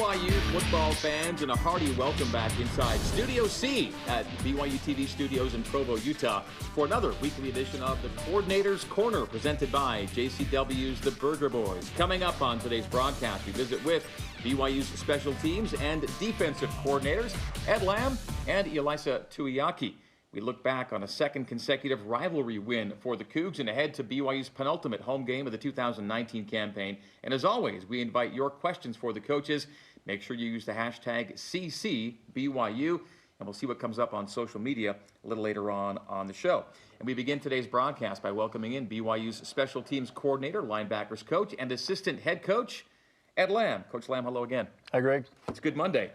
BYU football fans, and a hearty welcome back inside Studio C at BYU TV Studios in Provo, Utah, for another weekly edition of the Coordinator's Corner, presented by JCW's The Burger Boys. Coming up on today's broadcast, we visit with BYU's special teams and defensive coordinators, Ed Lamb and Elisa Tuiaki. We look back on a second consecutive rivalry win for the Cougs and ahead to BYU's penultimate home game of the 2019 campaign. And as always, we invite your questions for the coaches. Make sure you use the hashtag CCBYU, and we'll see what comes up on social media a little later on the show. And we begin today's broadcast by welcoming in BYU's special teams coordinator, linebackers coach, and assistant head coach, Ed Lamb. Coach Lamb, hello again. Hi, Greg. It's Good Monday.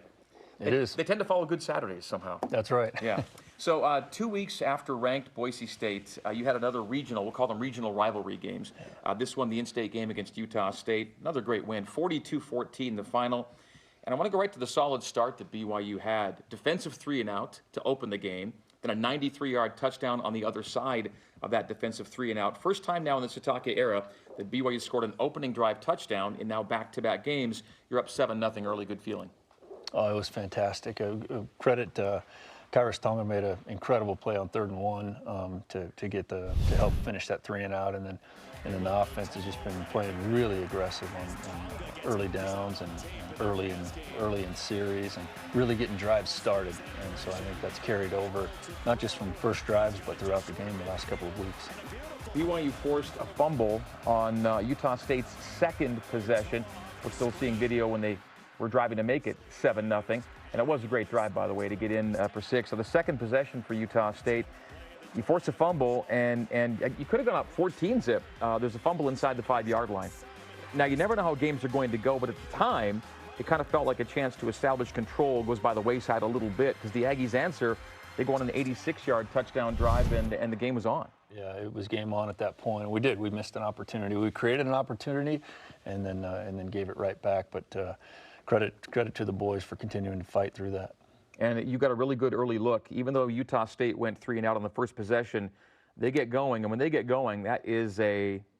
It is. They tend to follow good Saturdays somehow. That's right. Yeah. So 2 weeks after ranked Boise State, you had another regional, we'll call them regional rivalry games. This one, the in-state game against Utah State. Another great win, 42-14 the final. And I want to go right to the solid start that BYU had. Defensive 3-and-out to open the game, then a 93-yard touchdown on the other side of that defensive 3-and-out. First time now in the Satake era that BYU scored an opening drive touchdown in now back-to-back games. You're up 7-0 early. Good feeling. Oh, it was fantastic. Credit Kyrus Tonga made an incredible play on 3rd and 1 to help finish that 3-and-out, and then the offense has just been playing really aggressive on early downs and early in series, and really getting drives started. And so I think that's carried over not just from first drives but throughout the game the last couple of weeks. BYU forced a fumble on Utah State's second possession. We're still seeing video when they were driving to make it 7-0. And it was a great drive, by the way, to get in for 6. So the second possession for Utah State, you forced a fumble, and you could have gone up 14-zip. There's a fumble inside the 5-yard line. Now, you never know how games are going to go, but at the time, it kind of felt like a chance to establish control goes by the wayside a little bit, because the Aggies answer, they go on an 86-yard touchdown drive, and the game was on. Yeah, it was game on at that point. We did. We missed an opportunity. We created an opportunity, and then gave it right back. But credit to the boys for continuing to fight through that. And you got a really good early look. Even though Utah State went 3-and-out on the first possession, they get going. And when they get going, that is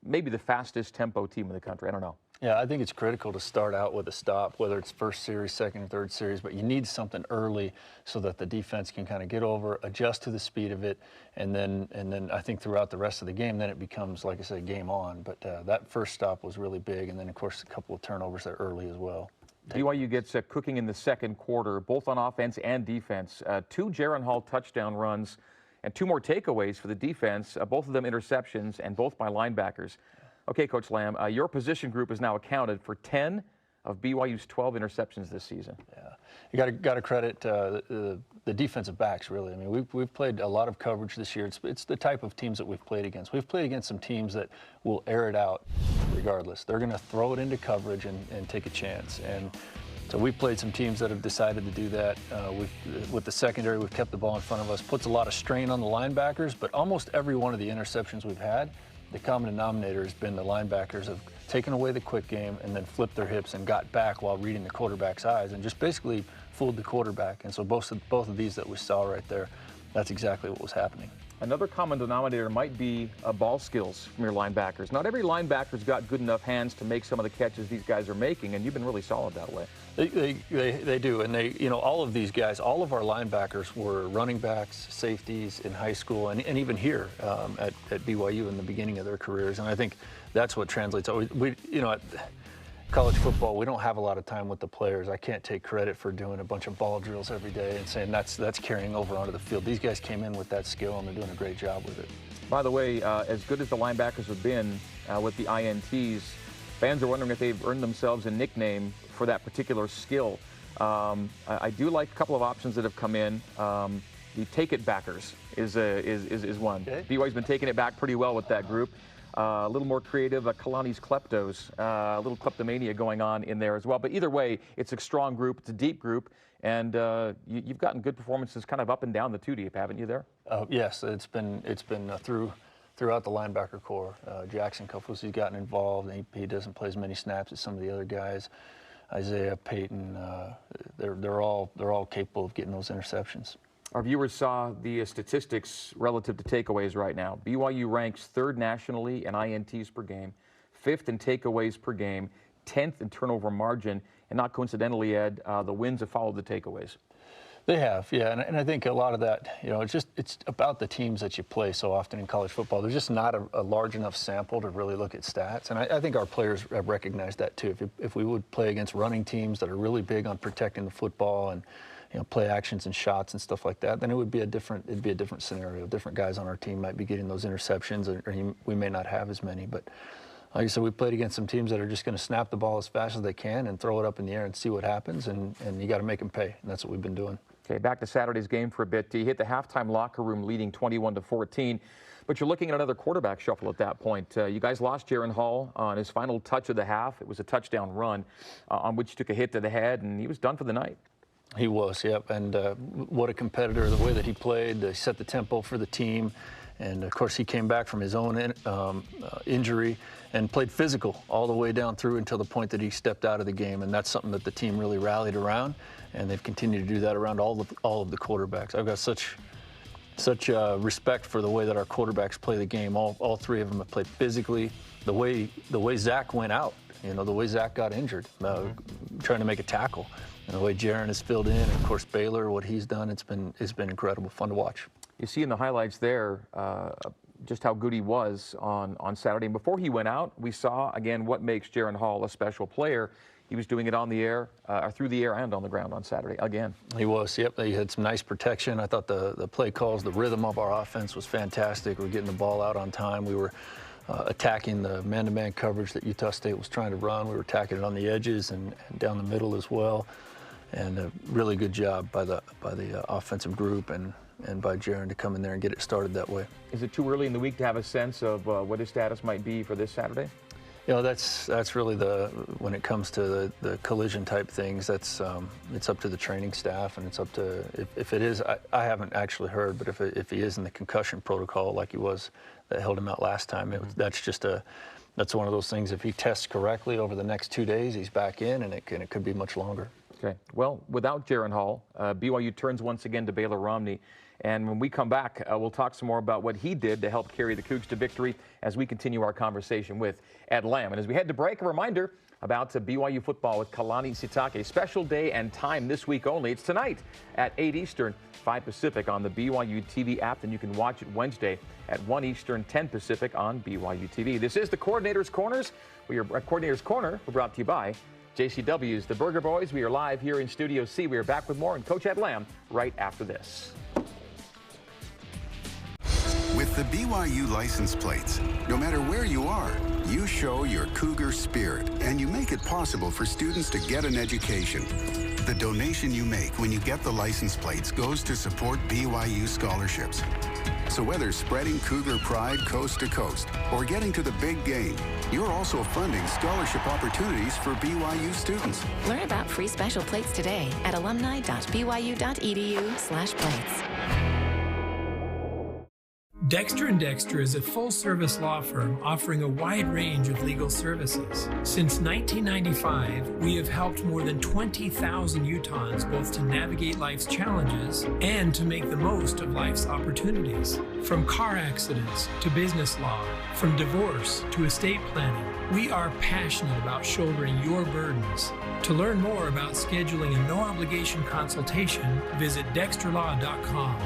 maybe the fastest tempo team in the country. I don't know. Yeah, I think it's critical to start out with a stop, whether it's first series, second, or third series, but you need something early so that the defense can kind of get over, adjust to the speed of it, and then I think throughout the rest of the game, then it becomes, like I said, game on. But that first stop was really big, and then, of course, a couple of turnovers there early as well. BYU gets cooking in the second quarter, both on offense and defense. 2 Jaron Hall touchdown runs and 2 more takeaways for the defense, both of them interceptions, and both by linebackers. Okay, Coach Lamb, your position group is now accounted for 10 of BYU's 12 interceptions this season. Yeah, you got to credit the defensive backs, really. I mean, we've played a lot of coverage this year. It's the type of teams that we've played against. We've played against some teams that will air it out regardless. They're going to throw it into coverage and take a chance. And so we've played some teams that have decided to do that. With the secondary, we've kept the ball in front of us. Puts a lot of strain on the linebackers, but almost every one of the interceptions we've had, the common denominator has been the linebackers have taken away the quick game and then flipped their hips and got back while reading the quarterback's eyes and just basically fooled the quarterback. And so both of these that we saw right there, that's exactly what was happening. Another common denominator might be ball skills from your linebackers. Not every linebacker's got good enough hands to make some of the catches these guys are making, and you've been really solid that way. They do, and all of these guys, all of our linebackers were running backs, safeties in high school, and even here at BYU in the beginning of their careers. And I think that's what translates. At college football, we don't have a lot of time with the players. I can't take credit for doing a bunch of ball drills every day and saying that's carrying over onto the field. These guys came in with that skill, and they're doing a great job with it. By the way, as good as the linebackers have been with the INTs, fans are wondering if they've earned themselves a nickname for that particular skill. I do like a couple of options that have come in. The take it backers is one. Okay. BYU's been taking it back pretty well with that group. A little more creative, Kalani's Kleptos, a little kleptomania going on in there as well. But either way, it's a strong group, it's a deep group, and you've gotten good performances kind of up and down the two deep, haven't you there? Yes, it's been throughout the linebacker core. Jackson Kuffles, he's gotten involved. He doesn't play as many snaps as some of the other guys. Isaiah, Peyton, they're all capable of getting those interceptions. Our viewers saw the statistics relative to takeaways right now. BYU ranks 3rd nationally in INTs per game, 5th in takeaways per game, 10th in turnover margin, And not coincidentally, Ed, the wins have followed the takeaways. They have, yeah, and I think a lot of that, it's about the teams that you play so often in college football. There's just not a large enough sample to really look at stats, and I think our players have recognized that too. If we would play against running teams that are really big on protecting the football and play actions and shots and stuff like that, then it'd be a different scenario. Different guys on our team might be getting those interceptions, or we may not have as many. But like I said, we played against some teams that are just going to snap the ball as fast as they can and throw it up in the air and see what happens, and you got to make them pay, and that's what we've been doing. Okay, back to Saturday's game for a bit. You hit the halftime locker room leading 21-14, but you're looking at another quarterback shuffle at that point. You guys lost Jaren Hall on his final touch of the half. It was a touchdown run on which he took a hit to the head, and he was done for the night. He was, yep, and what a competitor. The way that he played, set the tempo for the team, and of course he came back from his own injury and played physical all the way down through until the point that he stepped out of the game, and that's something that the team really rallied around, and they've continued to do that around all of the quarterbacks. I've got such respect for the way that our quarterbacks play the game. All three of them have played physically. The way Zach went out, the way Zach got injured, trying to make a tackle, and the way Jaren has filled in, and of course Baylor, what he's done, it's been incredible, fun to watch. You see in the highlights there just how good he was on Saturday. And before he went out, we saw again what makes Jaren Hall a special player. He was doing it on the air, or through the air and on the ground on Saturday again. He was, yep. He had some nice protection. I thought the play calls, the rhythm of our offense was fantastic. We were getting the ball out on time. We were attacking the man-to-man coverage that Utah State was trying to run. We were attacking it on the edges and down the middle as well. And a really good job by the offensive group and by Jaren to come in there and get it started that way. Is it too early in the week to have a sense of what his status might be for this Saturday? That's really when it comes to the collision type things, it's up to the training staff, and it's up to, if it is, I haven't actually heard, but if he is in the concussion protocol like he was that held him out last time, that's one of those things. If he tests correctly over the next 2 days, he's back in, and it could be much longer. Okay. Well, without Jaren Hall, BYU turns once again to Baylor Romney. And when we come back, we'll talk some more about what he did to help carry the Cougs to victory as we continue our conversation with Ed Lamb. And as we head to break, a reminder about BYU football with Kalani Sitake. Special day and time this week only. It's tonight at 8 Eastern, 5 Pacific on the BYU TV app. And you can watch it Wednesday at 1 Eastern, 10 Pacific on BYU TV. This is the Coordinators' Corners. We are at Coordinators' Corner. We're brought to you by JCW's The Burger Boys. We are live here in Studio C. We are back with more and Coach Ed Lamb right after this. With the BYU license plates, no matter where you are, you show your Cougar spirit, and you make it possible for students to get an education. The donation you make when you get the license plates goes to support BYU scholarships. So whether spreading Cougar pride coast to coast or getting to the big game, you're also funding scholarship opportunities for BYU students. Learn about free special plates today at alumni.byu.edu/plates. Dexter & Dexter is a full-service law firm offering a wide range of legal services. Since 1995, we have helped more than 20,000 Utahns both to navigate life's challenges and to make the most of life's opportunities. From car accidents to business law, from divorce to estate planning, we are passionate about shouldering your burdens. To learn more about scheduling a no-obligation consultation, visit dexterlaw.com.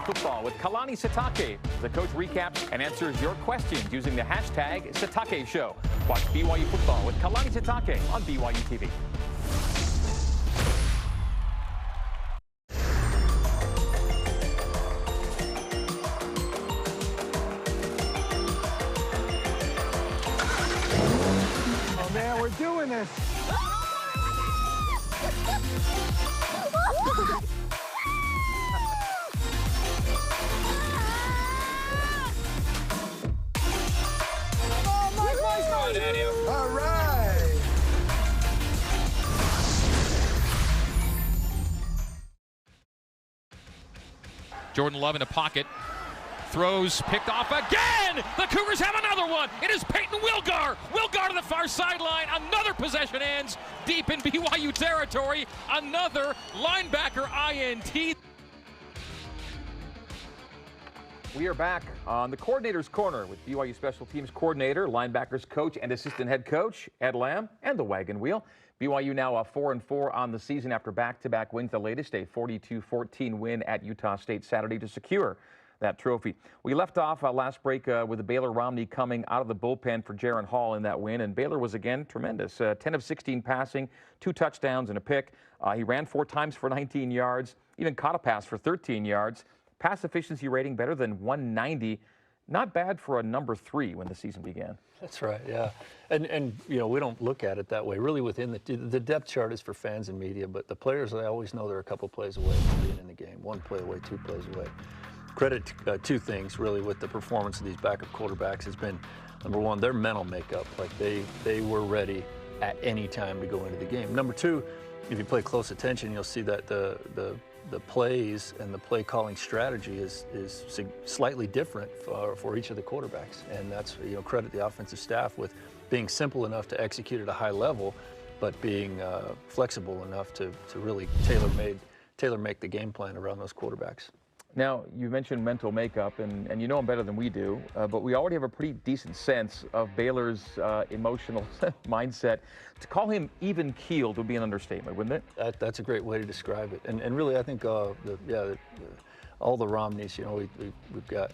Football with Kalani Sitake. The coach recaps and answers your questions using the hashtag Sitake Show. Watch BYU Football with Kalani Sitake on BYU TV. Oh man, we're doing this. All right. Jordan Love in a pocket. throws picked off again. The Cougars have another one. It is Peyton Wilgar. Wilgar to the far sideline. Another possession ends deep in BYU territory. Another linebacker INT. We are back on the Coordinator's Corner with BYU Special Teams Coordinator, linebackers coach, and assistant head coach Ed Lamb and the Wagon Wheel. BYU now 4-4 on the season after back-to-back wins, the latest a 42-14 win at Utah State Saturday to secure that trophy. We left off last break with the Baylor Romney coming out of the bullpen for Jaron Hall in that win, and Baylor was again tremendous. 10 of 16 passing, 2 touchdowns and a pick. He ran 4 times for 19 yards, even caught a pass for 13 yards. Pass efficiency rating better than 190. Not bad for a number 3 when the season began. That's right, yeah. And you know, we don't look at it that way. Really within the depth chart is for fans and media, but the players, they always know they're a couple plays away from being in the game. 1 play away, 2 plays away. Credit 2 things really with the performance of these backup quarterbacks has been, number 1, their mental makeup. Like they were ready at any time to go into the game. Number 2, if you pay close attention, you'll see that the plays and the play calling strategy is slightly different for each of the quarterbacks, and that's, you know, credit the offensive staff with being simple enough to execute at a high level, but being flexible enough to really tailor make the game plan around those quarterbacks. Now, you mentioned mental makeup, and you know them better than we do, but we already have a pretty decent sense of Baylor's emotional mindset. To call him even-keeled would be an understatement, wouldn't it? That's a great way to describe it. And really, I think all the Romneys, you know, we've got,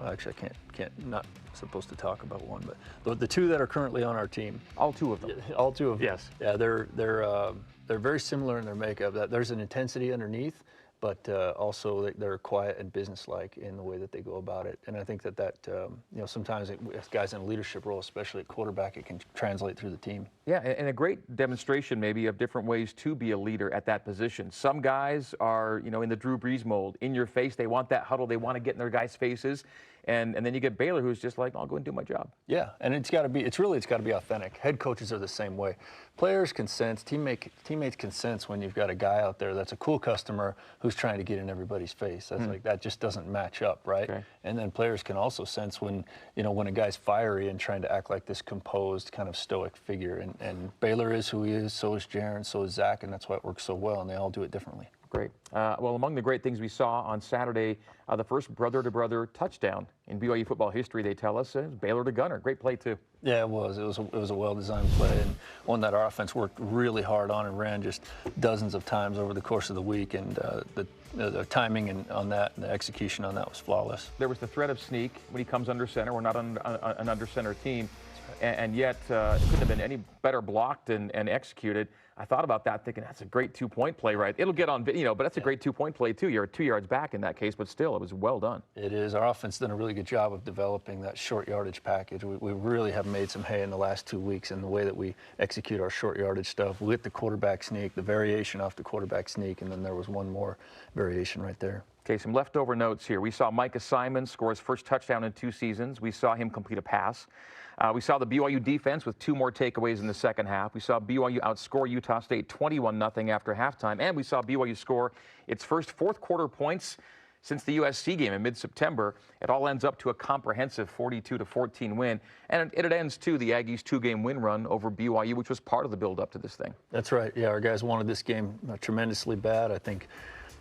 actually, I can't, not supposed to talk about one, but the 2 that are currently on our team. All 2 of them. All 2 of them. Yes. Yeah, they're very similar in their makeup. There's an intensity underneath, but also they're quiet and businesslike in the way that they go about it. And I think that you know, sometimes as guys in a leadership role, especially at quarterback, it can translate through the team. Yeah, and a great demonstration maybe of different ways to be a leader at that position. Some guys are, you know, in the Drew Brees mold, in your face. They want that huddle. They want to get in their guys' faces. And then you get Baylor, who's just like, I'll go and do my job. Yeah, and it's got to be authentic. Head coaches are the same way. Players can sense, teammates can sense when you've got a guy out there that's a cool customer who's trying to get in everybody's face. That's like, that just doesn't match up, right? Okay. And then players can also sense when, you know, when a guy's fiery and trying to act like this composed, kind of stoic figure. And Baylor is who he is, so is Jaron, so is Zach, and that's why it works so well, and they all do it differently. Great. Well, among the great things we saw on Saturday, the first brother-to-brother touchdown in BYU football history, they tell us, Baylor to Gunner. Great play, too. Yeah, it was. It was a well-designed play, and one that our offense worked really hard on and ran just dozens of times over the course of the week, and the timing on that and the execution on that was flawless. There was the threat of sneak when he comes under center. We're not an under center team, and yet it couldn't have been any better blocked and executed. I thought about that thinking, that's a great 2-point play, right? It'll get on, you know, but that's a great 2-point play, too. You're 2 yards back in that case, but still, it was well done. It is. Our offense done a really good job of developing that short yardage package. We really have made some hay in the last 2 weeks in the way that we execute our short yardage stuff with the quarterback sneak, the variation off the quarterback sneak, and then there was one more variation right there. Okay, some leftover notes here. We saw Micah Simons score his first touchdown in 2 seasons. We saw him complete a pass. We saw the BYU defense with 2 more takeaways in the second half. We saw BYU outscore Utah State 21-0 after halftime, and we saw BYU score its first fourth-quarter points since the USC game in mid-September. It all ends up to a comprehensive 42-14 win, and it ends, too, the Aggies' 2-game win run over BYU, which was part of the build-up to this thing. That's right. Yeah, our guys wanted this game tremendously bad. I think,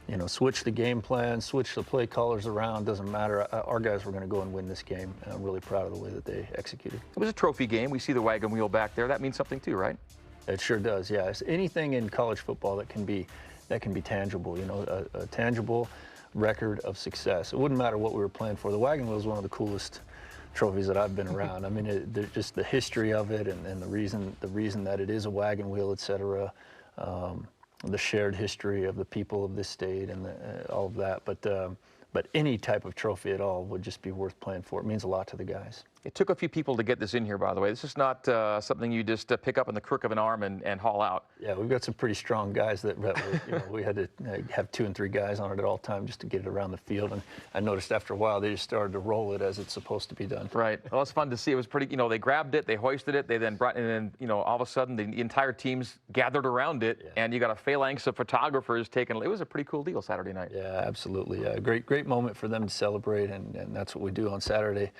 you know, switch the game plan, switch the play callers around, doesn't matter. Our guys were going to go and win this game, and I'm really proud of the way that they executed. It was a trophy game. We see the wagon wheel back there. That means something too, right? It sure does, yeah. It's anything in college football that can be tangible, you know, a tangible record of success. It wouldn't matter what we were playing for. The wagon wheel is one of the coolest trophies that I've been around. I mean, just the history of it and the reason that it is a wagon wheel, et cetera. The shared history of the people of this state and all of that, but any type of trophy at all would just be worth playing for. It means a lot to the guys. It took a few people to get this in here, by the way. This is not something you just pick up in the crook of an arm and haul out. Yeah, we've got some pretty strong guys that we had to have 2 and 3 guys on it at all time just to get it around the field. And I noticed after a while they just started to roll it as it's supposed to be done. Right. Well, it's fun to see. It was pretty, they grabbed it, they hoisted it, they then brought it in, all of a sudden the entire team's gathered around it, and you got a phalanx of photographers taking it. It was a pretty cool deal Saturday night. Yeah, absolutely. Yeah, great moment for them to celebrate, and that's what we do on Saturday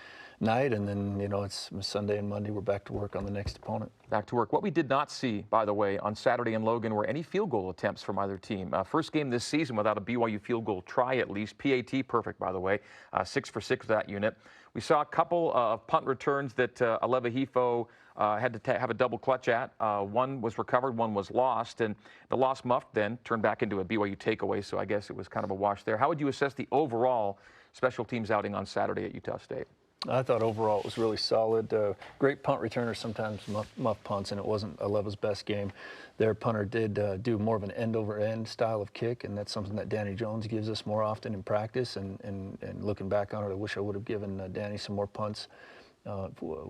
night, and then it's Sunday and Monday we're back to work on the next opponent. Back to work. What we did not see, by the way, on Saturday in Logan were any field goal attempts from either team. First game this season without a BYU field goal try at least. PAT perfect, by the way. 6 for 6 with that unit. We saw a couple of punt returns that Aleva Hifo had to have a double clutch at. One was recovered, one was lost, and the lost muffed then turned back into a BYU takeaway, so I guess it was kind of a wash there. How would you assess the overall special teams outing on Saturday at Utah State? I thought overall it was really solid. Great punt returners, sometimes muff punts, and it wasn't Aleva's best game. Their punter did do more of an end-over-end style of kick, and that's something that Danny Jones gives us more often in practice. And looking back on it, I wish I would have given Danny some more punts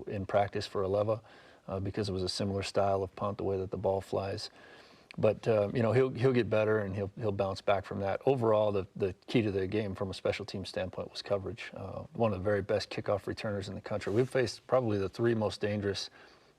in practice for Aleva because it was a similar style of punt, the way that the ball flies. But he'll get better and he'll bounce back from that. Overall, the key to the game from a special team standpoint was coverage. One of the very best kickoff returners in the country. We've faced probably the 3 most dangerous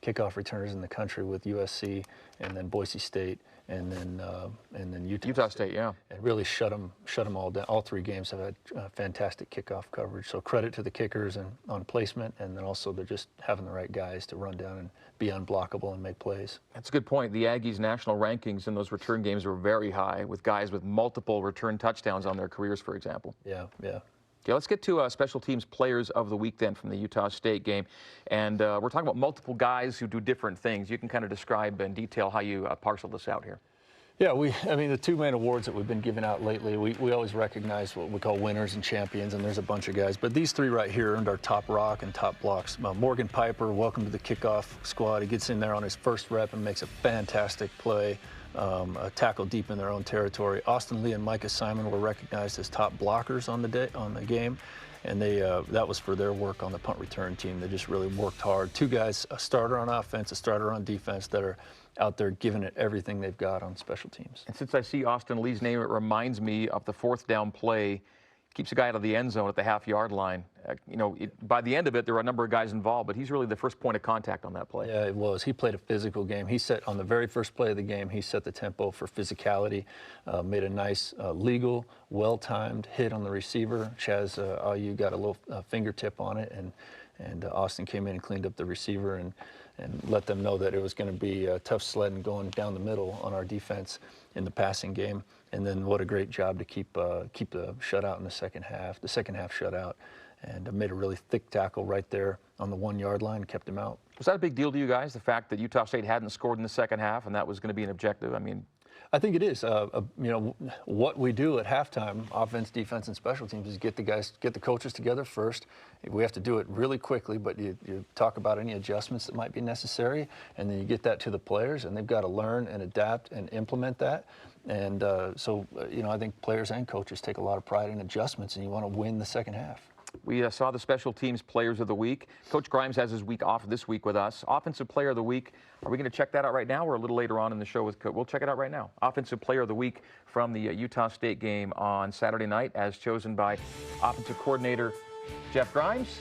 kickoff returners in the country with USC, and then Boise State, and then Utah State. Yeah. And really shut them all down. All 3 games have had fantastic kickoff coverage. So credit to the kickers and on placement, and then also they're just having the right guys to run down and be unblockable and make plays. That's a good point. The Aggies' national rankings in those return games were very high, with guys with multiple return touchdowns on their careers, for example. Yeah. Okay, let's get to special teams players of the week then from the Utah State game. And we're talking about multiple guys who do different things. You can kind of describe in detail how you parcel this out here. Yeah, the 2 main awards that we've been giving out lately, we always recognize what we call winners and champions, and there's a bunch of guys. But these 3 right here earned our top rock and top blocks. Morgan Piper, welcome to the kickoff squad. He gets in there on his first rep and makes a fantastic play, a tackle deep in their own territory. Austin Lee and Micah Simon were recognized as top blockers on the game, and that was for their work on the punt return team. They just really worked hard. 2 guys, a starter on offense, a starter on defense, that are out there giving it everything they've got on special teams. And since I see Austin Lee's name, it reminds me of the 4th down play. Keeps a guy out of the end zone at the half-yard line. By the end of it, there were a number of guys involved, but he's really the first point of contact on that play. Yeah, it was. He played a physical game. He set, on the very first play of the game, he set the tempo for physicality, made a nice, legal, well-timed hit on the receiver. Chaz Ayu got a little fingertip on it, and Austin came in and cleaned up the receiver and let them know that it was going to be tough sledding going down the middle on our defense in the passing game. And then what a great job to keep the shutout in the second half shutout, and made a really thick tackle right there on the 1-yard line and kept him out. Was that a big deal to you guys, the fact that Utah State hadn't scored in the second half and that was going to be an objective? I think it is. What we do at halftime, offense, defense, and special teams, is get the coaches together first. We have to do it really quickly, but you talk about any adjustments that might be necessary, and then you get that to the players, and they've got to learn and adapt and implement that. And I think players and coaches take a lot of pride in adjustments, and you want to win the second half. We saw the special teams players of the week. Coach Grimes has his week off this week with us. Offensive player of the week, are we going to check that out right now or a little later on in the show with Coach? We'll check it out right now. Offensive player of the week from the Utah State game on Saturday night, as chosen by offensive coordinator Jeff Grimes.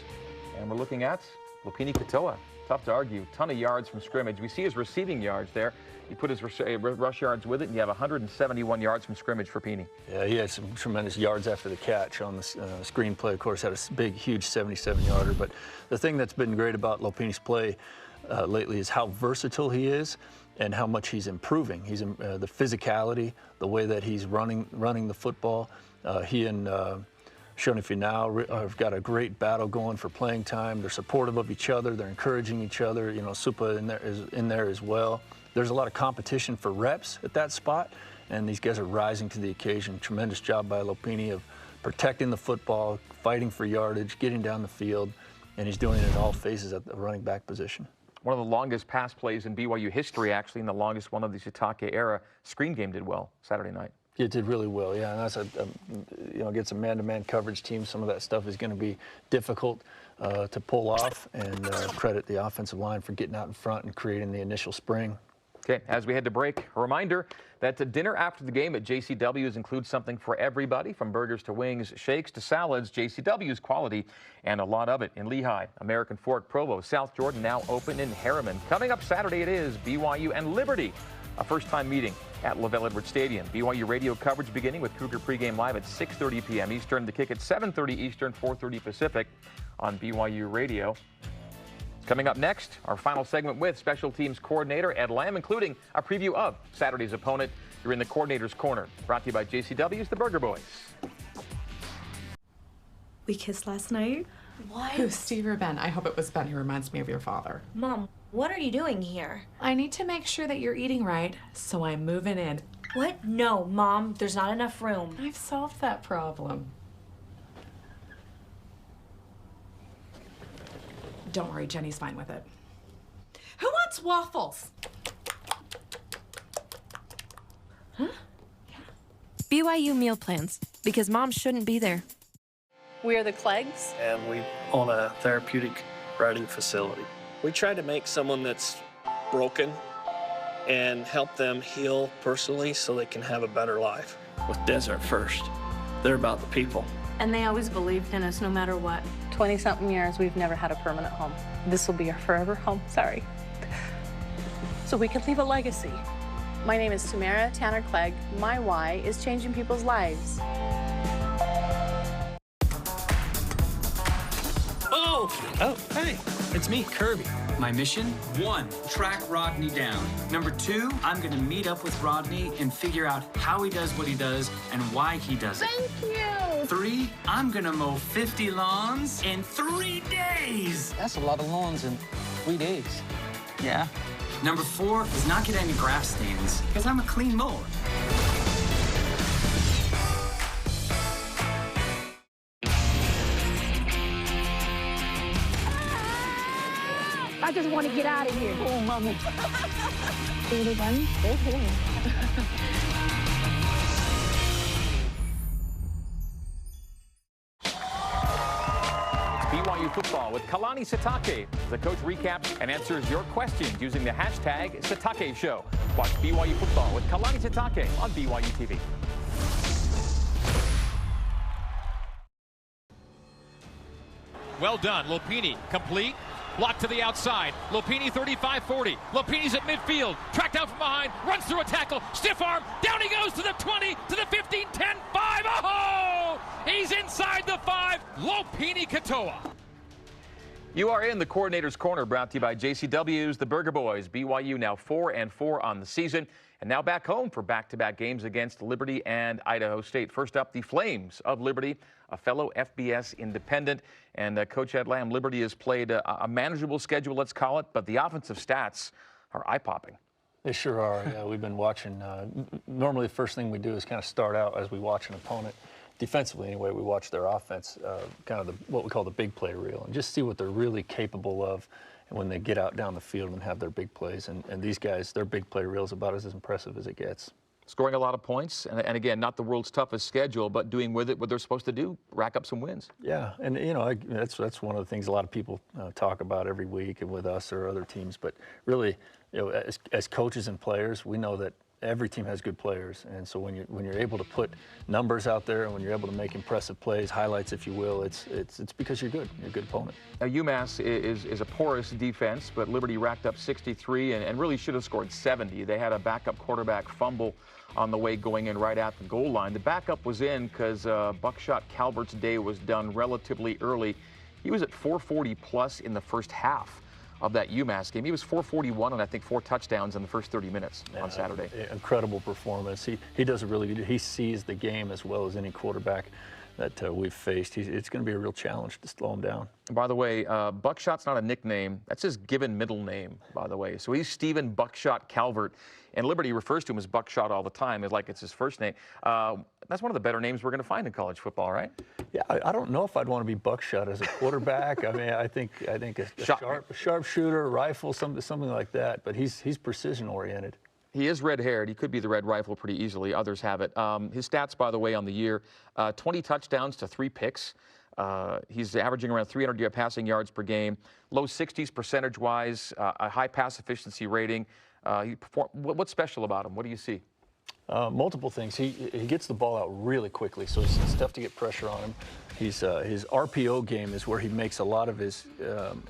And we're looking at Lopini Katoa. Tough to argue. Ton of yards from scrimmage. We see his receiving yards there. He put his rush yards with it, and you have 171 yards from scrimmage for Pini. Yeah, he had some tremendous yards after the catch on the screenplay. Of course, had a big, huge 77-yarder. But the thing that's been great about Lopini's play lately is how versatile he is and how much he's improving. He's the physicality, the way that he's running the football. He and Shoni Finau have got a great battle going for playing time. They're supportive of each other. They're encouraging each other. Supa is in there as well. There's a lot of competition for reps at that spot, and these guys are rising to the occasion. Tremendous job by Lopini of protecting the football, fighting for yardage, getting down the field, and he's doing it in all phases at the running back position. One of the longest pass plays in BYU history, actually, and the longest one of the Shiitake era. Screen game did well Saturday night. It did really well, yeah. And that's against a man-to-man coverage team, some of that stuff is going to be difficult. to pull off, and credit the offensive line for getting out in front and creating the initial spring. Okay, as we head to break, a reminder that the dinner after the game at JCW's includes something for everybody, from burgers to wings, shakes to salads. JCW's quality, and a lot of it in Lehigh, American Fork, Provo, South Jordan, now open in Harriman. Coming up Saturday, it is BYU and Liberty, a first-time meeting at LaVell Edwards Stadium. BYU radio coverage beginning with Cougar pregame live at 6:30 p.m. Eastern. The kick at 7:30 Eastern, 4:30 Pacific on BYU Radio. Coming up next, our final segment with Special Teams Coordinator Ed Lamb, including a preview of Saturday's opponent. You're in the Coordinator's Corner, brought to you by JCW's The Burger Boys. We kissed last night? What? Who's Steve or Ben? I hope it was Ben. He reminds me of your father. Mom, what are you doing here? I need to make sure that you're eating right, so I'm moving in. What? No, Mom, there's not enough room. I've solved that problem. Don't worry, Jenny's fine with it. Who wants waffles? Huh? BYU meal plans, because mom shouldn't be there. We are the Cleggs. And we own a therapeutic riding facility. We try to make someone that's broken and help them heal personally so they can have a better life. With Desert First, they're about the people. And they always believed in us no matter what. 20-something years, we've never had a permanent home. This will be our forever home, sorry. So we can leave a legacy. My name is Tamara Tanner Clegg. My why is changing people's lives. Oh, hey, it's me, Kirby. My mission? 1, track Rodney down. Number 2, I'm gonna meet up with Rodney and figure out how he does what he does and why he does it. Thank you! 3, I'm gonna mow 50 lawns in 3 days. That's a lot of lawns in 3 days. Yeah. Number 4 is not get any grass stains, because I'm a clean mower. I just want to get out of here. Oh, Mama. BYU football with Kalani Sitake. The coach recaps and answers your questions using the hashtag Sitake Show. Watch BYU football with Kalani Sitake on BYU TV. Well done. Lopini complete. Block to the outside. Lopini 35-40. Lopini's at midfield. Tracked out from behind. Runs through a tackle. Stiff arm. Down he goes to the 20, to the 15, 10, 5. Oh! He's inside the 5. Lopini Katoa. You are in the Coordinator's Corner, brought to you by JCW's The Burger Boys. BYU now 4-4 on the season, and now back home for back-to-back games against Liberty and Idaho State. First up, the Flames of Liberty, a fellow FBS independent. And Coach Ed Lamb, Liberty has played a manageable schedule, let's call it, but the offensive stats are eye-popping. They sure are. Yeah, we've been watching. Normally, the first thing we do is kind of start out as we watch an opponent. Defensively, anyway, we watch their offense, kind of what we call the big play reel, and just see what they're really capable of. And when they get out down the field and have their big plays, and these guys, their big play reel is about as impressive as it gets. Scoring a lot of points, and again, not the world's toughest schedule, but doing with it what they're supposed to do, rack up some wins. Yeah, and you know, that's one of the things a lot of people talk about every week, and with us or other teams. But really, you know, as coaches and players, we know that every team has good players, and so when you're able to put numbers out there and when you're able to make impressive plays, highlights, if you will, it's because you're good. You're a good opponent. Now, UMass is a porous defense, but Liberty racked up 63 and really should have scored 70. They had a backup quarterback fumble on the way going in right at the goal line. The backup was in because Buckshot Calvert's day was done relatively early. He was at 440 plus in the first half of that UMass game. He was 441 and I think 4 touchdowns in the first 30 minutes on Saturday. Incredible performance. He does a really good. He sees the game as well as any quarterback that we've faced. It's going to be a real challenge to slow him down. And by the way, Buckshot's not a nickname. That's his given middle name, by the way. So he's Stephen Buckshot Calvert, and Liberty refers to him as Buckshot all the time, like it's his first name. That's one of the better names we're going to find in college football, right? Yeah, I don't know if I'd want to be Buckshot as a quarterback. I mean, I think a sharpshooter, rifle, something like that. But he's precision oriented. He is red-haired. He could be the Red Rifle pretty easily. Others have it. His stats, by the way, on the year, 20 touchdowns to 3 picks. He's averaging around 300 passing yards per game, low 60s percentage-wise, a high pass efficiency rating. What's special about him? What do you see? Multiple things. He gets the ball out really quickly, so it's tough to get pressure on him. His RPO game is where he makes a lot of his,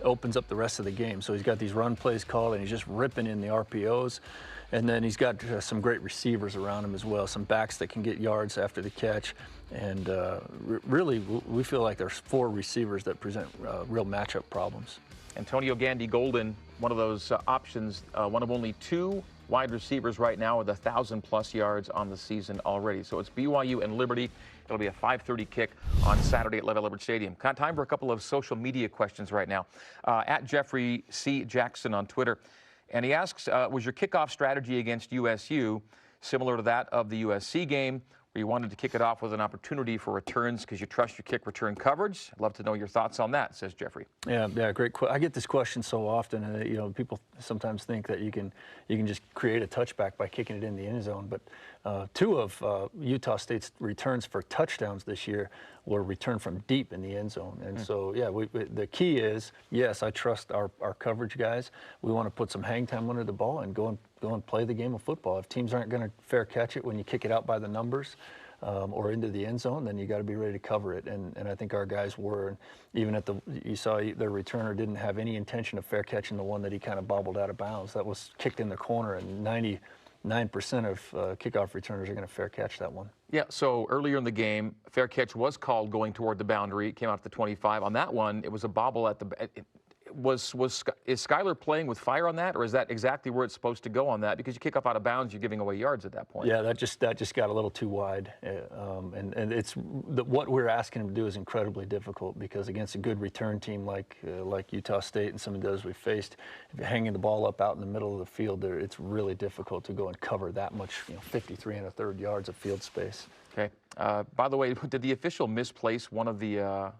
opens up the rest of the game. So he's got these run plays called, and he's just ripping in the RPOs. And then he's got some great receivers around him as well, some backs that can get yards after the catch. And really, we feel like there's 4 receivers that present real matchup problems. Antonio Gandy-Golden, one of those options, one of only 2 wide receivers right now with 1,000+ yards on the season already. So it's BYU and Liberty. It'll be a 5:30 kick on Saturday at Level Edwards Stadium. Time for a couple of social media questions right now. At Jeffrey C. Jackson on Twitter. And he asks, was your kickoff strategy against USU similar to that of the USC game, where you wanted to kick it off with an opportunity for returns because you trust your kick return coverage? I'd love to know your thoughts on that, says Jeffrey. Yeah, great. I get this question so often, and people sometimes think that you can just create a touchback by kicking it in the end zone. But 2 of Utah State's returns for touchdowns this year were returned from deep in the end zone. And so, yeah, the key is, yes, I trust our coverage guys. We want to put some hang time under the ball and go and play the game of football. If teams aren't going to fair catch it when you kick it out by the numbers or into the end zone, then you got to be ready to cover it. And I think our guys were. And even you saw their returner didn't have any intention of fair catching the one that he kind of bobbled out of bounds. That was kicked in the corner, and 99% of kickoff returners are going to fair catch that one. Yeah, so earlier in the game, fair catch was called going toward the boundary. It came out at the 25. On that one, it was a bobble at the is Skylar playing with fire on that, or is that exactly where it's supposed to go on that? Because you kick off out of bounds, you're giving away yards at that point. Yeah, that just got a little too wide, and it's what we're asking him to do is incredibly difficult, because against a good return team like Utah State and some of those we faced, if you're hanging the ball up out in the middle of the field, it's really difficult to go and cover that much, 53 1/3 yards of field space. Okay. By the way, did the official misplace one of the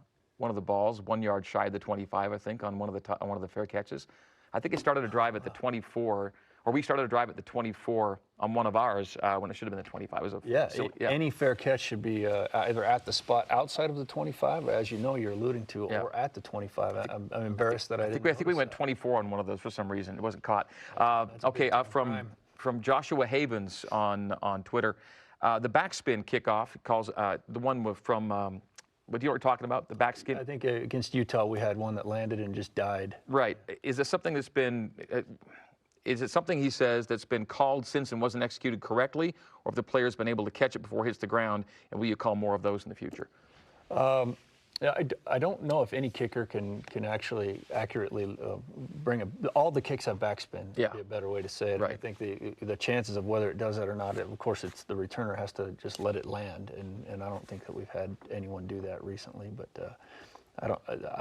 balls 1 yard shy of the 25, I think, on one of the fair catches? I think it started a drive at the 24, or we started a drive at the 24 on one of ours when it should have been the 25. Any fair catch should be either at the spot outside of the 25, as you know you're alluding to, or at the 25. I'm embarrassed that I didn't. I think we went 24 on one of those for some reason. It wasn't caught. From Joshua Havens on Twitter, the backspin kickoff, calls the one from. What you were talking about, the backspin? I think against Utah we had one that landed and just died. Right. Is it something that's been? Is it something he says that's been called since and wasn't executed correctly, or if the player's been able to catch it before it hits the ground? And will you call more of those in the future? I don't know if any kicker can actually accurately all the kicks have backspin. Yeah. Would be a better way to say it. Right. I think the chances of whether it does that or not, of course, it's the returner has to just let it land, and I don't think that we've had anyone do that recently. But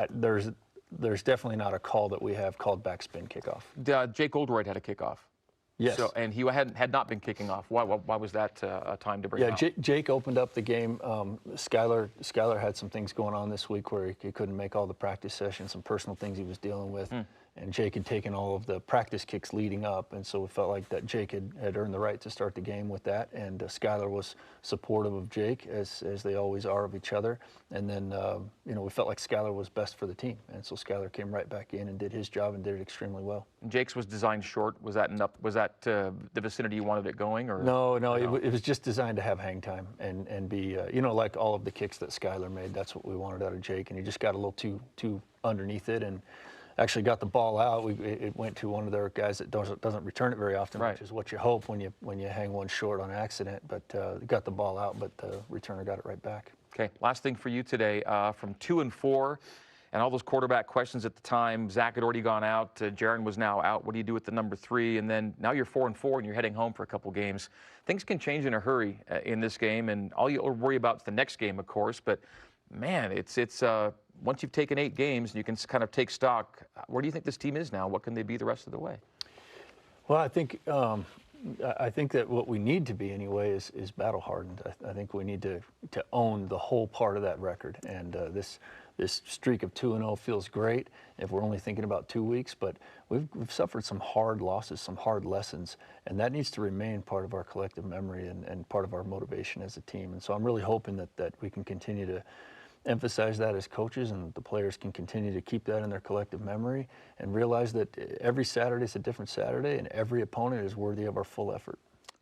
there's definitely not a call that we have called backspin kickoff. Jake Oldroyd had a kickoff. Yes. So, and he had not been kicking off. Why was that a time to bring out? Jake opened up the game. Skylar had some things going on this week where he couldn't make all the practice sessions, some personal things he was dealing with. And Jake had taken all of the practice kicks leading up, and so it felt like that Jake had earned the right to start the game with that. And Skylar was supportive of Jake, as they always are of each other. And then we felt like Skylar was best for the team, and so Skylar came right back in and did his job and did it extremely well. Jake's was designed short. Was that enough? Was that the vicinity you wanted it going, or no? It was just designed to have hang time and be like all of the kicks that Skylar made. That's what we wanted out of Jake, and he just got a little too underneath it and actually got the ball out. It went to one of their guys that doesn't return it very often, right, which is what you hope when you hang one short on accident. But got the ball out, but the returner got it right back. Okay, last thing for you today, from 2 and 4, and all those quarterback questions at the time. Zach had already gone out. Jaron was now out. What do you do with the number 3? And then now you're 4 and 4, and you're heading home for a couple games. Things can change in a hurry in this game, and all you worry about is the next game, of course. But man, it's once you've taken 8 games and you can kind of take stock, where do you think this team is now? What can they be the rest of the way? Well, I think that what we need to be anyway is battle hardened. I think we need to own the whole part of that record. And this streak of 2-0 feels great if we're only thinking about 2 weeks, but we've suffered some hard losses, some hard lessons, and that needs to remain part of our collective memory and part of our motivation as a team. And so I'm really hoping that we can continue emphasize that as coaches, and the players can continue to keep that in their collective memory and realize that every Saturday is a different Saturday and every opponent is worthy of our full effort.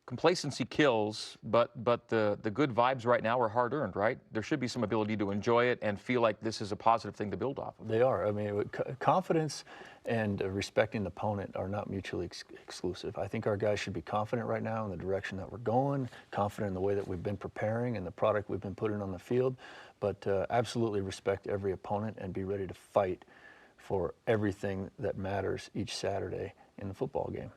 Complacency kills, but the good vibes right now are hard-earned, right? There should be some ability to enjoy it and feel like this is a positive thing to build off of. They are. I mean, confidence and respecting the opponent are not mutually exclusive. I think our guys should be confident right now in the direction that we're going, confident in the way that we've been preparing and the product we've been putting on the field, but absolutely respect every opponent and be ready to fight for everything that matters each Saturday in the football game.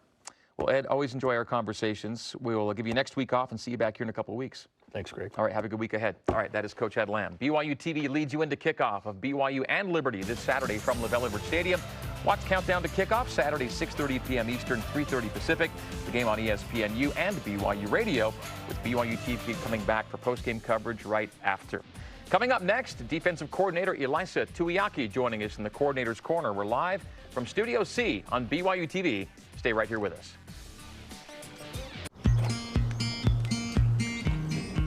Well, Ed, always enjoy our conversations. We'll give you next week off and see you back here in a couple of weeks. Thanks, Greg. All right, have a good week ahead. All right, that is Coach Ed Lamb. BYU TV leads you into kickoff of BYU and Liberty this Saturday from Wrubell Stadium. Watch Countdown to Kickoff Saturday, 6:30 p.m. Eastern, 3:30 Pacific. The game on ESPNU and BYU Radio, with BYU TV coming back for post-game coverage right after. Coming up next, defensive coordinator Ilaisa Tuiaki joining us in the Coordinator's Corner. We're live from Studio C on BYU TV. Stay right here with us.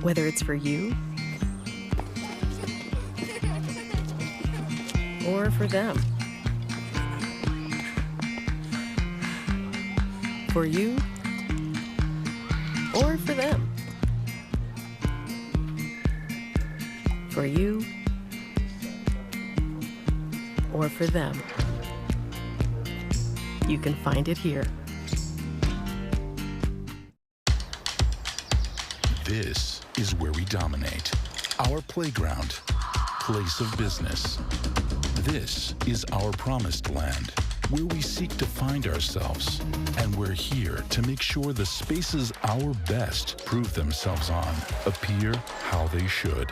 Whether it's for you or for them. For you or for them. For you or for them. You can find it here. This is where we dominate. Our playground, place of business. This is our promised land, where we seek to find ourselves. And we're here to make sure the spaces our best prove themselves on appear how they should.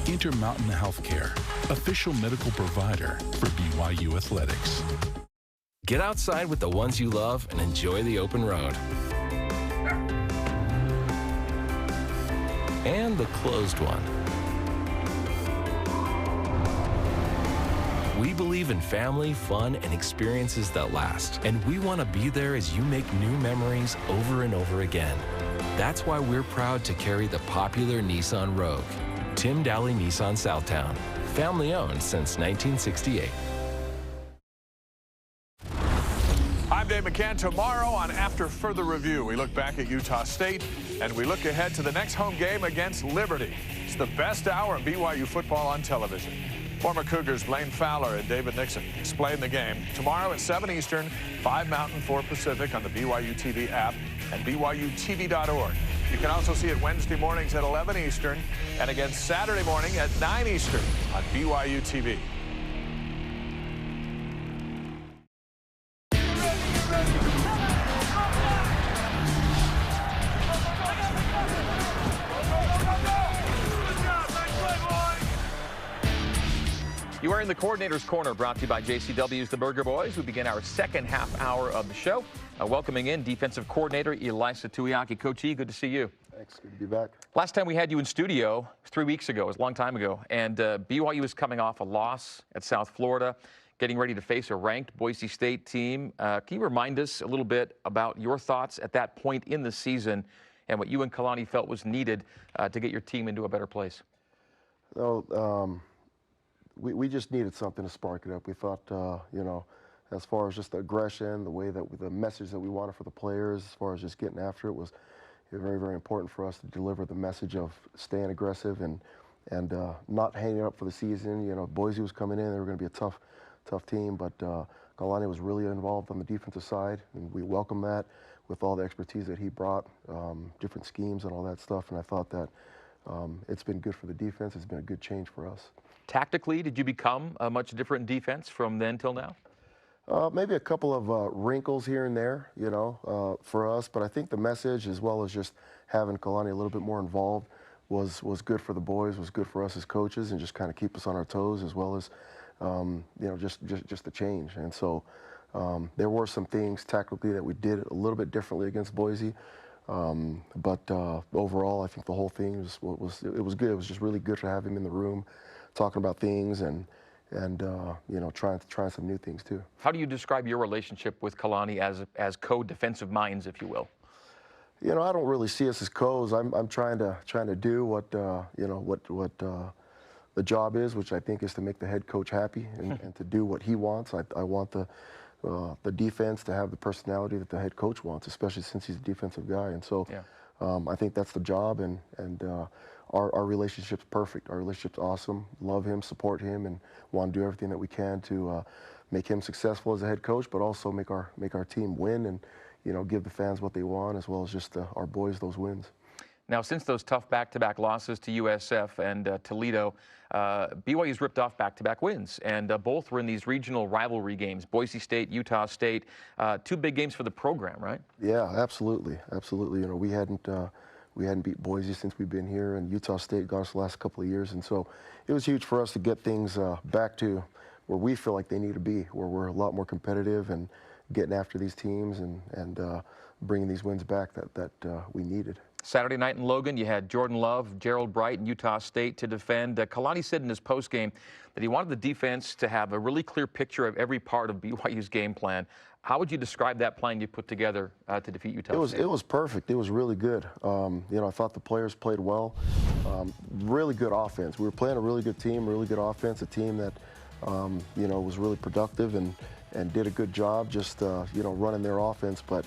Intermountain Healthcare, official medical provider for BYU Athletics. Get outside with the ones you love and enjoy the open road. And the closed one. We believe in family, fun, and experiences that last. And we want to be there as you make new memories over and over again. That's why we're proud to carry the popular Nissan Rogue. Tim Daly Nissan Southtown. Family owned since 1968. I'm Dave McCann. Tomorrow on After Further Review, we look back at Utah State and we look ahead to the next home game against Liberty. It's the best hour of BYU football on television. Former Cougars Blaine Fowler and David Nixon explain the game. Tomorrow at 7 Eastern, 5 Mountain, 4 Pacific on the BYU TV app and BYUtv.org. You can also see it Wednesday mornings at 11 Eastern and again Saturday morning at 9 Eastern on BYU TV. You are in the Coordinator's Corner, brought to you by JCW's The Burger Boys. We begin our second half hour of the show. Welcoming in defensive coordinator Ilaisa Tuiaki. Coach E, good to see you. Thanks, good to be back. Last time we had you in studio, 3 weeks ago, it was a long time ago, and BYU was coming off a loss at South Florida, getting ready to face a ranked Boise State team. Can you remind us a little bit about your thoughts at that point in the season and what you and Kalani felt was needed to get your team into a better place? Well, we just needed something to spark it up. We thought, you know, as far as just the aggression, the way that the message that we wanted for the players, as far as just getting after it, was very, very important for us to deliver the message of staying aggressive and not hanging up for the season. You know, Boise was coming in; they were going to be a tough team, but Kalani was really involved on the defensive side, and we welcome that with all the expertise that he brought, different schemes and all that stuff. And I thought that it's been good for the defense. It's been a good change for us. Tactically, did you become a much different defense from then till now? Maybe a couple of wrinkles here and there, you know, for us. But I think the message, as well as just having Kalani a little bit more involved, was good for the boys, was good for us as coaches, and just kind of keep us on our toes, as well as, you know, just the change. And so there were some things tactically that we did a little bit differently against Boise. But overall, I think the whole thing was good. It was just really good to have him in the room, talking about things and you know, trying some new things too. How do you describe your relationship with Kalani as co-defensive minds, if you will? You know, I don't really see us as co's. I'm trying to do what you know what the job is, which I think is to make the head coach happy and to do what he wants. I want the defense to have the personality that the head coach wants, especially since he's a defensive guy. And so I think that's the job, and our relationship's perfect. Our relationship's awesome. Love him, support him, and want to do everything that we can to make him successful as a head coach, but also make our team win and, you know, give the fans what they want, as well as just our boys those wins. Now, since those tough back-to-back losses to USF and Toledo, BYU's ripped off back-to-back wins, and both were in these regional rivalry games, Boise State, Utah State, 2 big games for the program, right? Yeah, absolutely, absolutely. You know, we hadn't beat Boise since we've been here, and Utah State got us the last couple of years, and so it was huge for us to get things back to where we feel like they need to be, where we're a lot more competitive and getting after these teams and bringing these wins back that we needed. Saturday night in Logan, you had Jordan Love, Gerald Bright, and Utah State to defend. Kalani said in his postgame that he wanted the defense to have a really clear picture of every part of BYU's game plan. How would you describe that plan you put together to defeat Utah State? It was perfect. It was really good. You know, I thought the players played well. Really good offense. We were playing a really good team, really good offense, a team that you know, was really productive and did a good job just you know, running their offense. But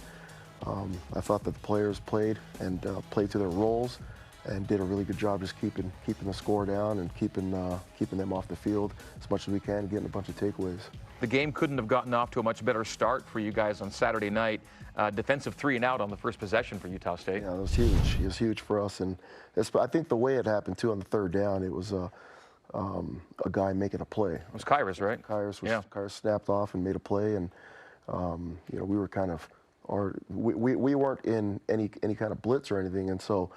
I thought that the players played to their roles and did a really good job just keeping the score down and keeping them off the field as much as we can, getting a bunch of takeaways. The game couldn't have gotten off to a much better start for you guys on Saturday night. Defensive 3-and-out on the first possession for Utah State. Yeah, it was huge. It was huge for us, and I think the way it happened too on the 3rd down, it was a guy making a play. It was Kyrus, right? Kyrus snapped off and made a play, and you know, we were kind of, we weren't in any kind of blitz or anything, and so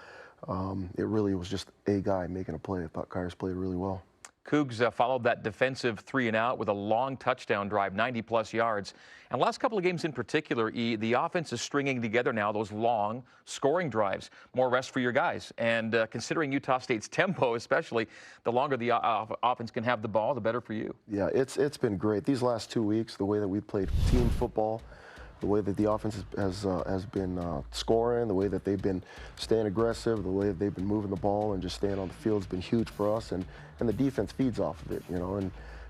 it really was just a guy making a play. I thought Kyrus played really well. Cougs followed that defensive 3-and-out with a long touchdown drive, 90-plus yards. And last couple of games in particular, the offense is stringing together now those long scoring drives. More rest for your guys. And considering Utah State's tempo especially, the longer the offense can have the ball, the better for you. Yeah, it's been great. These last 2 weeks, the way that we played team football, the way that the offense has been scoring, the way that they've been staying aggressive, the way that they've been moving the ball and just staying on the field has been huge for us, and the defense feeds off of it, you know,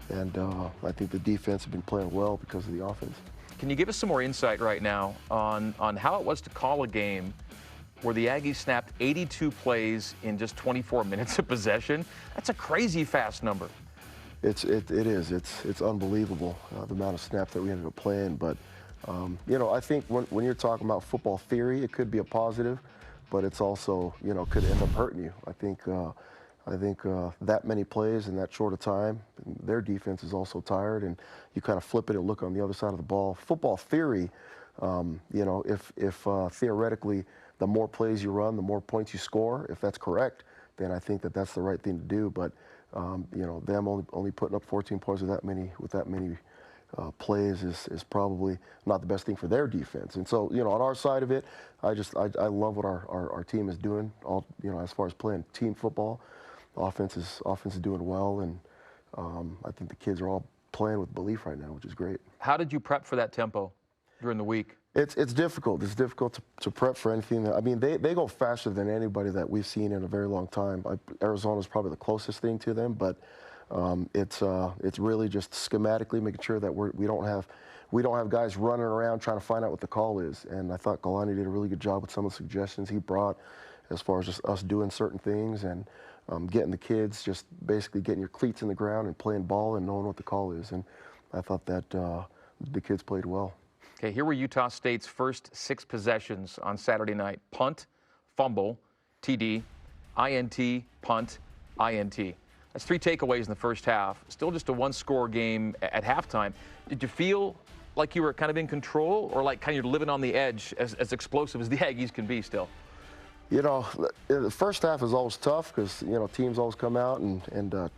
and I think the defense has been playing well because of the offense. Can you give us some more insight right now on how it was to call a game where the Aggies snapped 82 plays in just 24 minutes of possession? That's a crazy fast number. It is. It's unbelievable, the amount of snaps that we ended up playing, but you know, I think when you're talking about football theory, it could be a positive, but it's also, you know, could end up hurting you. I think that many plays in that short of time, their defense is also tired, and you kind of flip it and look on the other side of the ball. Football theory, you know, if theoretically the more plays you run, the more points you score, if that's correct, then I think that that's the right thing to do. But you know, them only putting up 14 points with that many plays is probably not the best thing for their defense. And so, you know, on our side of it, I love what our team is doing. All, you know, as far as playing team football, offense is doing well, and I think the kids are all playing with belief right now, which is great. How did you prep for that tempo during the week? It's difficult. It's difficult to prep for anything. I mean, they go faster than anybody that we've seen in a very long time. Arizona's probably the closest thing to them, but it's really just schematically making sure that we don't have guys running around trying to find out what the call is. And I thought Kalani did a really good job with some of the suggestions he brought as far as just us doing certain things and getting the kids, just basically getting your cleats in the ground and playing ball and knowing what the call is. And I thought that the kids played well. Okay, here were Utah State's first 6 possessions on Saturday night: punt, fumble, TD, INT, punt, INT. That's 3 takeaways in the first half. Still just a 1-score game at halftime. Did you feel like you were kind of in control, or like kind of living on the edge, as explosive as the Aggies can be still? You know, the first half is always tough because, you know, teams always come out and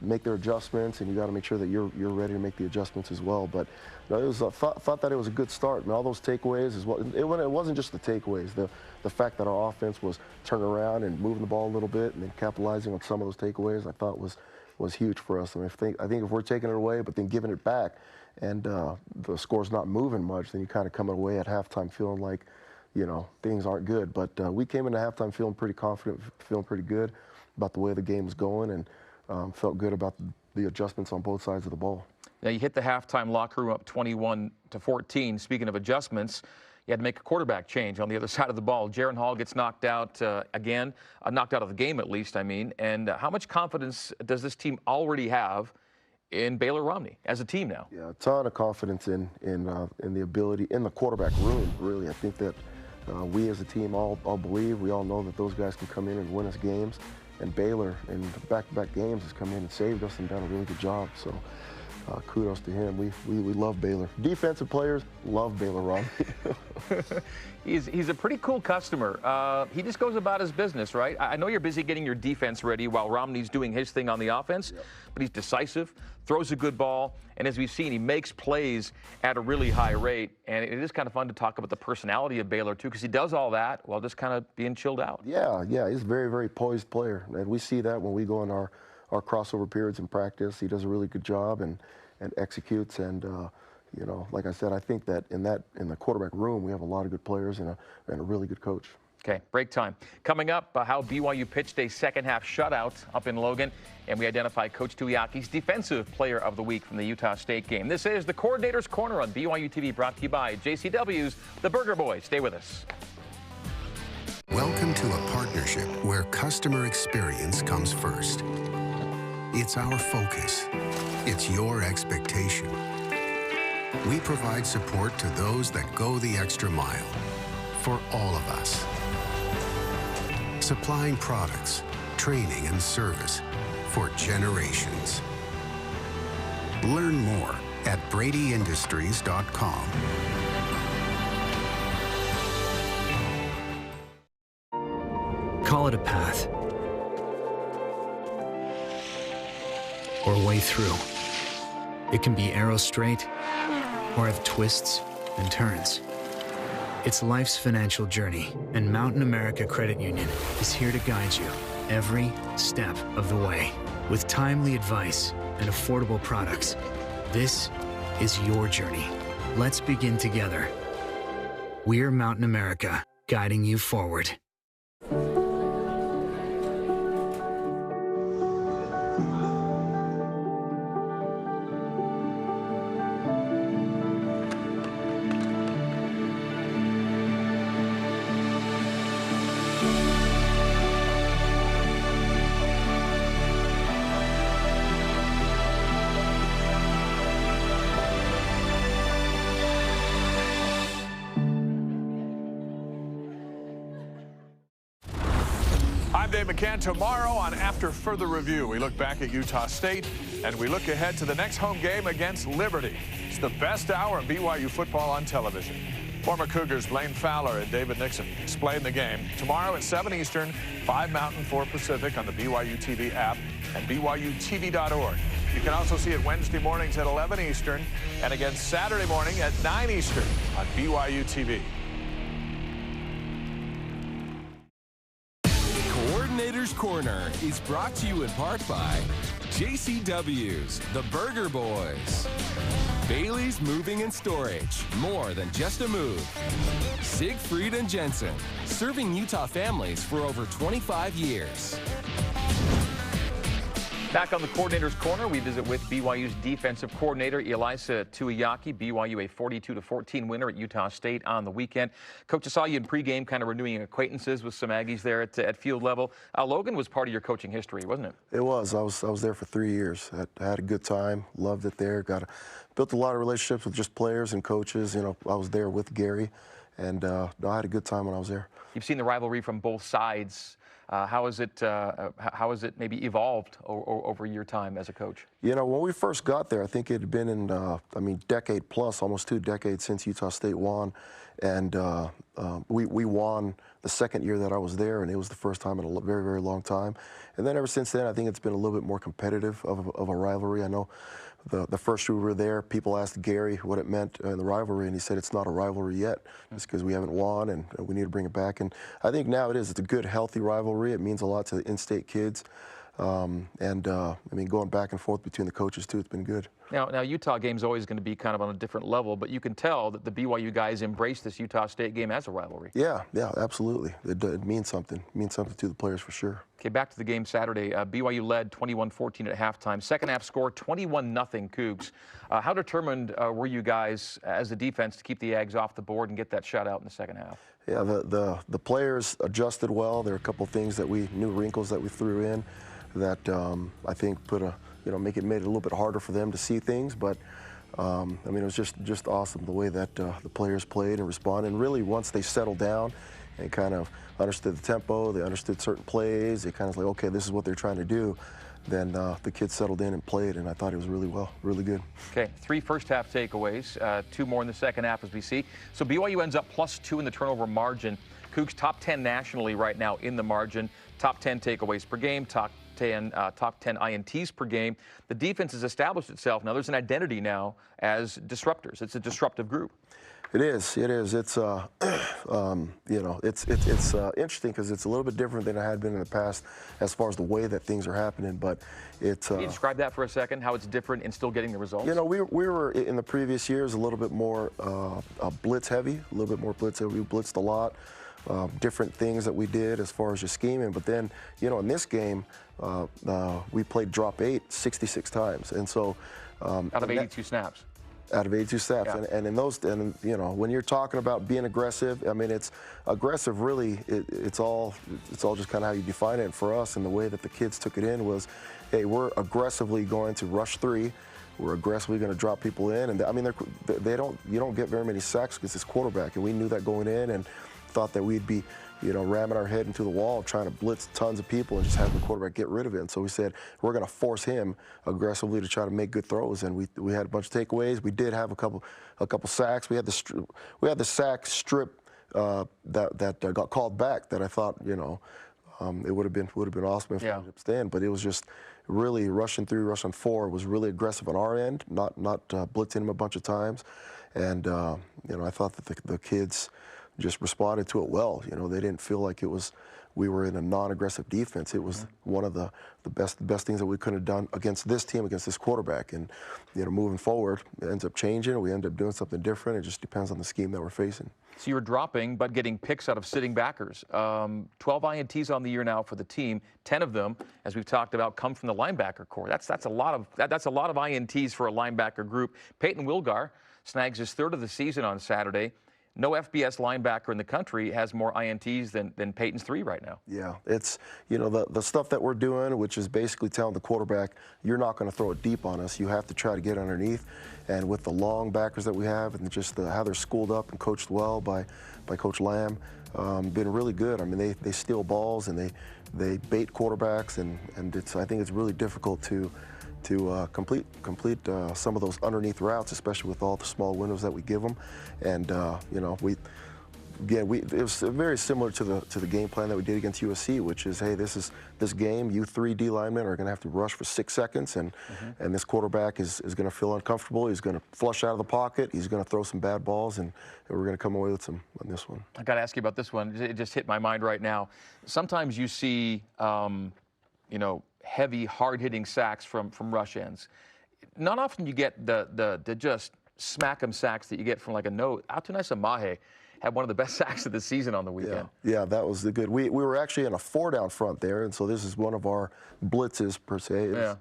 make their adjustments, and you got to make sure that you're ready to make the adjustments as well. But you know, it was thought that it was a good start. And all those takeaways as well. It wasn't just the takeaways. The fact that our offense was turning around and moving the ball a little bit and then capitalizing on some of those takeaways, I thought was huge for us. And I think if we're taking it away but then giving it back, and the score's not moving much, then you kind of come away at halftime feeling like, you know, things aren't good. But we came into halftime feeling pretty confident, feeling pretty good about the way the game was going, and felt good about the adjustments on both sides of the ball. Now, you hit the halftime locker room up 21-14. Speaking of adjustments, you had to make a quarterback change on the other side of the ball. Jaron Hall gets knocked out again, knocked out of the game at least, I mean. And how much confidence does this team already have in Baylor Romney as a team now? Yeah, a ton of confidence in the ability, in the quarterback room, really. I think that we as a team all believe, we all know that those guys can come in and win us games. And Baylor, in back-to-back games, has come in and saved us and done a really good job. So kudos to him. We love Baylor. Defensive players love Baylor Romney. He's a pretty cool customer. He just goes about his business, right? I know you're busy getting your defense ready while Romney's doing his thing on the offense, but he's decisive, throws a good ball, and as we've seen, he makes plays at a really high rate. And it is kind of fun to talk about the personality of Baylor, too, because he does all that while just kind of being chilled out. Yeah, he's a very, very poised player. And we see that when we go in our crossover periods in practice. He does a really good job and executes. And, you know, like I said, I think that in the quarterback room, we have a lot of good players and a really good coach. Okay, break time. Coming up, how BYU pitched a second-half shutout up in Logan, and we identify Coach Tuiaki's Defensive Player of the Week from the Utah State game. This is the Coordinator's Corner on BYU TV, brought to you by JCW's The Burger Boy. Stay with us. Welcome to a partnership where customer experience comes first. It's our focus. It's your expectation. We provide support to those that go the extra mile for all of us. Supplying products, training, and service for generations. Learn more at bradyindustries.com. Call it a path, or a way through. It can be arrow straight, or have twists and turns. It's life's financial journey, and Mountain America Credit Union is here to guide you every step of the way. With timely advice and affordable products, this is your journey. Let's begin together. We're Mountain America, guiding you forward. I'm Dave McCann. Tomorrow on After Further Review, we look back at Utah State and we look ahead to the next home game against Liberty. It's the best hour of BYU football on television. Former Cougars Blaine Fowler and David Nixon explain the game. Tomorrow at 7 Eastern, 5 Mountain, 4 Pacific on the BYU TV app and BYUtv.org. You can also see it Wednesday mornings at 11 Eastern and again Saturday morning at 9 Eastern on BYU TV. Coordinator's Corner is brought to you in part by JCW's The Burger Boys, Bailey's Moving and Storage, more than just a move, Siegfried and Jensen, serving Utah families for over 25 years. Back on the Coordinator's Corner, we visit with BYU's defensive coordinator, Elisa Tuiaki. BYU a 42-14 winner at Utah State on the weekend. Coach, I saw you in pregame kind of renewing acquaintances with some Aggies there at field level. Logan was part of your coaching history, wasn't it? It was. I was there for 3 years. I had a good time, loved it there. Built a lot of relationships with just players and coaches. You know, I was there with Gary, and I had a good time when I was there. You've seen the rivalry from both sides. How has it maybe evolved over your time as a coach? You know, when we first got there, I think it had been in, decade plus, almost 2 decades since Utah State won. And we won the second year that I was there, and it was the first time in a very, very long time. And then ever since then, I think it's been a little bit more competitive of a rivalry. I know the first year we were there, people asked Gary what it meant in the rivalry, and he said it's not a rivalry yet, just because we haven't won and we need to bring it back. And I think now it is. It's a good, healthy rivalry. It means a lot to the in-state kids. Going back and forth between the coaches, too, it's been good. Now Utah game's always going to be kind of on a different level, but you can tell that the BYU guys embrace this Utah State game as a rivalry. Yeah, absolutely. It means something. It means something to the players for sure. Okay, back to the game Saturday. BYU led 21-14 at halftime. Second half score, 21-0 Cougs. How determined were you guys as a defense to keep the Aggies off the board and get that shutout in the second half? Yeah, the players adjusted well. There are a couple things that new wrinkles that we threw in that I think made it a little bit harder for them to see things. But I mean, it was just awesome the way that the players played and responded. And really, once they settled down and kind of understood the tempo, they understood certain plays, they kind of like, okay, this is what they're trying to do. Then the kids settled in and played, and I thought it was really good. Okay, 3 first-half takeaways, 2 more in the second half as we see. So BYU ends up +2 in the turnover margin. Cougs top 10 nationally right now in the margin. Top 10 takeaways per game, top 10 INTs per game. The defense has established itself. Now there's an identity now as disruptors. It's a disruptive group. It is. It's it's interesting because it's a little bit different than it had been in the past as far as the way that things are happening. But it's. Can you describe that for a second? How it's different and still getting the results? You know, we were in the previous years a little bit more blitz heavy, a little bit more blitz heavy. We blitzed a lot. Different things that we did as far as your scheming. But then, you know, in this game, we played drop 8 66 times, and so out of 82 snaps. Out of 82 snaps, yeah. and in those, and you know, when you're talking about being aggressive, I mean, it's aggressive. Really, it's all just kind of how you define it. And for us, and the way that the kids took it in was, hey, we're aggressively going to rush 3. We're aggressively going to drop people in, and I mean, you don't get very many sacks against this quarterback, and we knew that going in, and thought that we'd be, you know, ramming our head into the wall, trying to blitz tons of people and just have the quarterback get rid of it. And so we said, we're going to force him aggressively to try to make good throws. And we had a bunch of takeaways. We did have a couple sacks. We had the sack strip that got called back that I thought, you know, it would have been awesome if it ended up staying. But it was just really rushing 4 was really aggressive on our end, not blitzing him a bunch of times. And you know, I thought that the kids just responded to it well. You know, they didn't feel like we were in a non-aggressive defense. It was one of the best things that we could have done against this team, against this quarterback. And, you know, moving forward, it ends up changing. We end up doing something different. It just depends on the scheme that we're facing. So you're dropping, but getting picks out of sitting backers. 12 INTs on the year now for the team. 10 of them, as we've talked about, come from the linebacker core. That's a lot of INTs for a linebacker group. Peyton Wilgar snags his 3rd of the season on Saturday. No FBS linebacker in the country has more INTs than Peyton's 3 right now. Yeah, it's, you know, the stuff that we're doing, which is basically telling the quarterback, you're not going to throw it deep on us. You have to try to get underneath. And with the long backers that we have and just how they're schooled up and coached well by Coach Lamb, been really good. I mean, they steal balls and they bait quarterbacks, and I think it's really difficult to complete some of those underneath routes, especially with all the small windows that we give them. And you know, it was very similar to the game plan that we did against USC, which is, hey, this game, you 3 D linemen are going to have to rush for 6 seconds, and this quarterback is going to feel uncomfortable. He's going to flush out of the pocket. He's going to throw some bad balls, and we're going to come away with some on this one. I got to ask you about this one. It just hit my mind right now. Sometimes you see, you know, heavy, hard-hitting sacks from rush ends. Not often you get the just smack-em sacks that you get from like a no. Atunai Mahe had one of the best sacks of the season on the weekend. Yeah, that was the good. We were actually in a 4-down front there, and so this is one of our blitzes per se.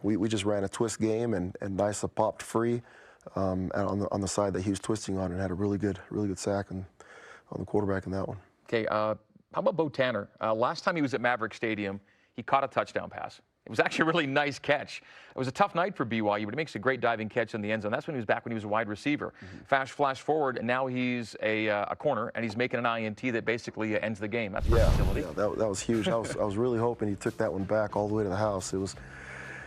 We just ran a twist game, and Nysa popped free on the side that he was twisting on, and had a really good sack on the quarterback in that one. Okay, how about Bo Tanner? Last time he was at Maverick Stadium, he caught a touchdown pass. It was actually a really nice catch. It was a tough night for BYU, but he makes a great diving catch in the end zone. That's when he was back when he was a wide receiver. Flash forward, and now he's a corner, and he's making an INT that basically ends the game. That's versatility. Yeah, that was huge. I was really hoping he took that one back all the way to the house. It was.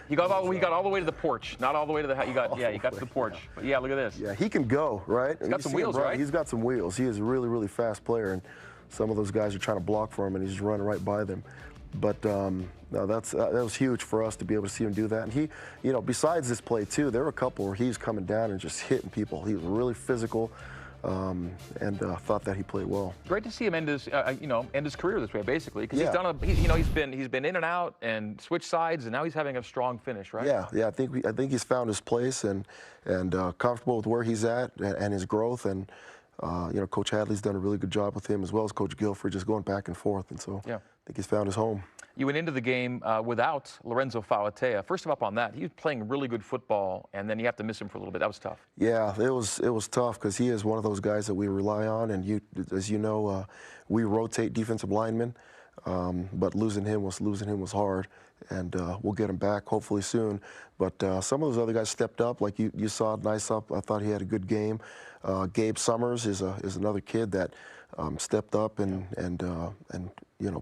He got all the way to the porch, not all the way to the house. He got to the porch. But yeah, look at this. Yeah, he can go, right? He's got some wheels, right? He's got some wheels. He is a really, really fast player, and some of those guys are trying to block for him, and he's just running right by them. But no, that was huge for us to be able to see him do that. And he, you know, besides this play too, there were a couple where he's coming down and just hitting people. He was really physical. and thought that he played well. Great to see him end his, end his career this way, basically, because Yeah. he's done he's been in and out and switched sides, and now he's having a strong finish, right? Yeah. I think he's found his place and comfortable with where he's at and his growth. And Coach Hadley's done a really good job with him, as well as Coach Guilford, just going back and forth. And so I think he's found his home. You went into the game without Lorenzo Fauatea. First up on that, he was playing really good football, and then you have to miss him for a little bit. That was tough. Yeah, it was tough because he is one of those guys that we rely on, and as you know, we rotate defensive linemen, but losing him was hard, and we'll get him back hopefully soon. But some of those other guys stepped up, like you saw, nice up. I thought he had a good game. Gabe Summers is another kid that stepped up and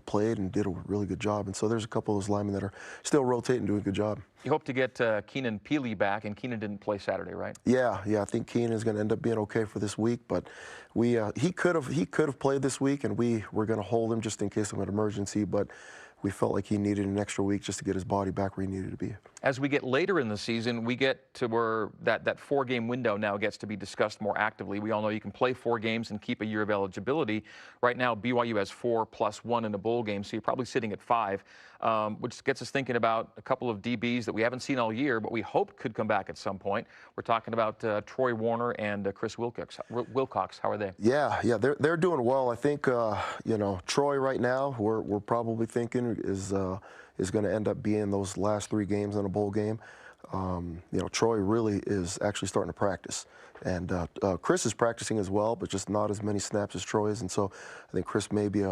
played and did a really good job. And so there's a couple of those linemen that are still rotating, doing a good job. You hope to get Keenan Peely back, and Keenan didn't play Saturday, right? Yeah. I think Keenan is going to end up being okay for this week, but he could have played this week, and we were going to hold him just in case of an emergency, but we felt like he needed an extra week just to get his body back where he needed to be. As we get later in the season, we get to where that 4-game window now gets to be discussed more actively. We all know you can play 4 games and keep a year of eligibility. Right now, BYU has 4 plus 1 in a bowl game, so you're probably sitting at 5, which gets us thinking about a couple of DBs that we haven't seen all year, but we hope could come back at some point. We're talking about Troy Warner and Chris Wilcox. How are they? Yeah, they're doing well. I think Troy right now, we're probably thinking is going to end up being those last 3 games in a bowl game. Troy really is actually starting to practice, and Chris is practicing as well, but just not as many snaps as Troy is. And so I think Chris may be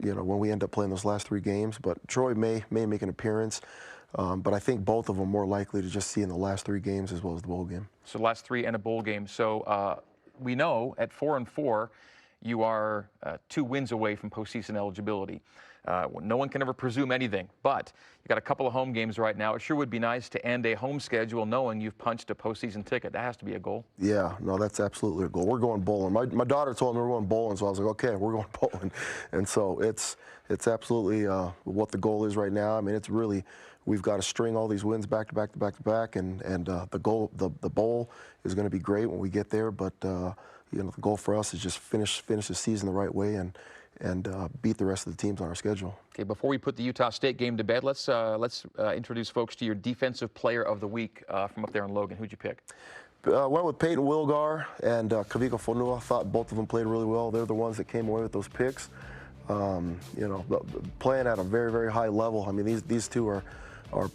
when we end up playing those last 3 games, but Troy may make an appearance. But I think both of them more likely to just see in the last 3 games as well as the bowl game. So last 3 and a bowl game. So we know at 4-4, you are 2 wins away from postseason eligibility. No one can ever presume anything, but you got a couple of home games right now. It sure would be nice to end a home schedule knowing you've punched a postseason ticket. That has to be a goal. Yeah, no, that's absolutely a goal. We're going bowling. My daughter told me we're going bowling, so I was like, okay, we're going bowling. And so it's absolutely what the goal is right now. I mean, it's really, we've got to string all these wins back to back to back to back, and the goal, the bowl is going to be great when we get there. But the goal for us is just finish the season the right way and beat the rest of the teams on our schedule. Okay, before we put the Utah State game to bed, let's introduce folks to your Defensive Player of the Week from up there in Logan. Who'd you pick? Went with Peyton Wilgar and Kavika Fonua. Thought both of them played really well. They're the ones that came away with those picks. Playing at a very, very high level. I mean, these two are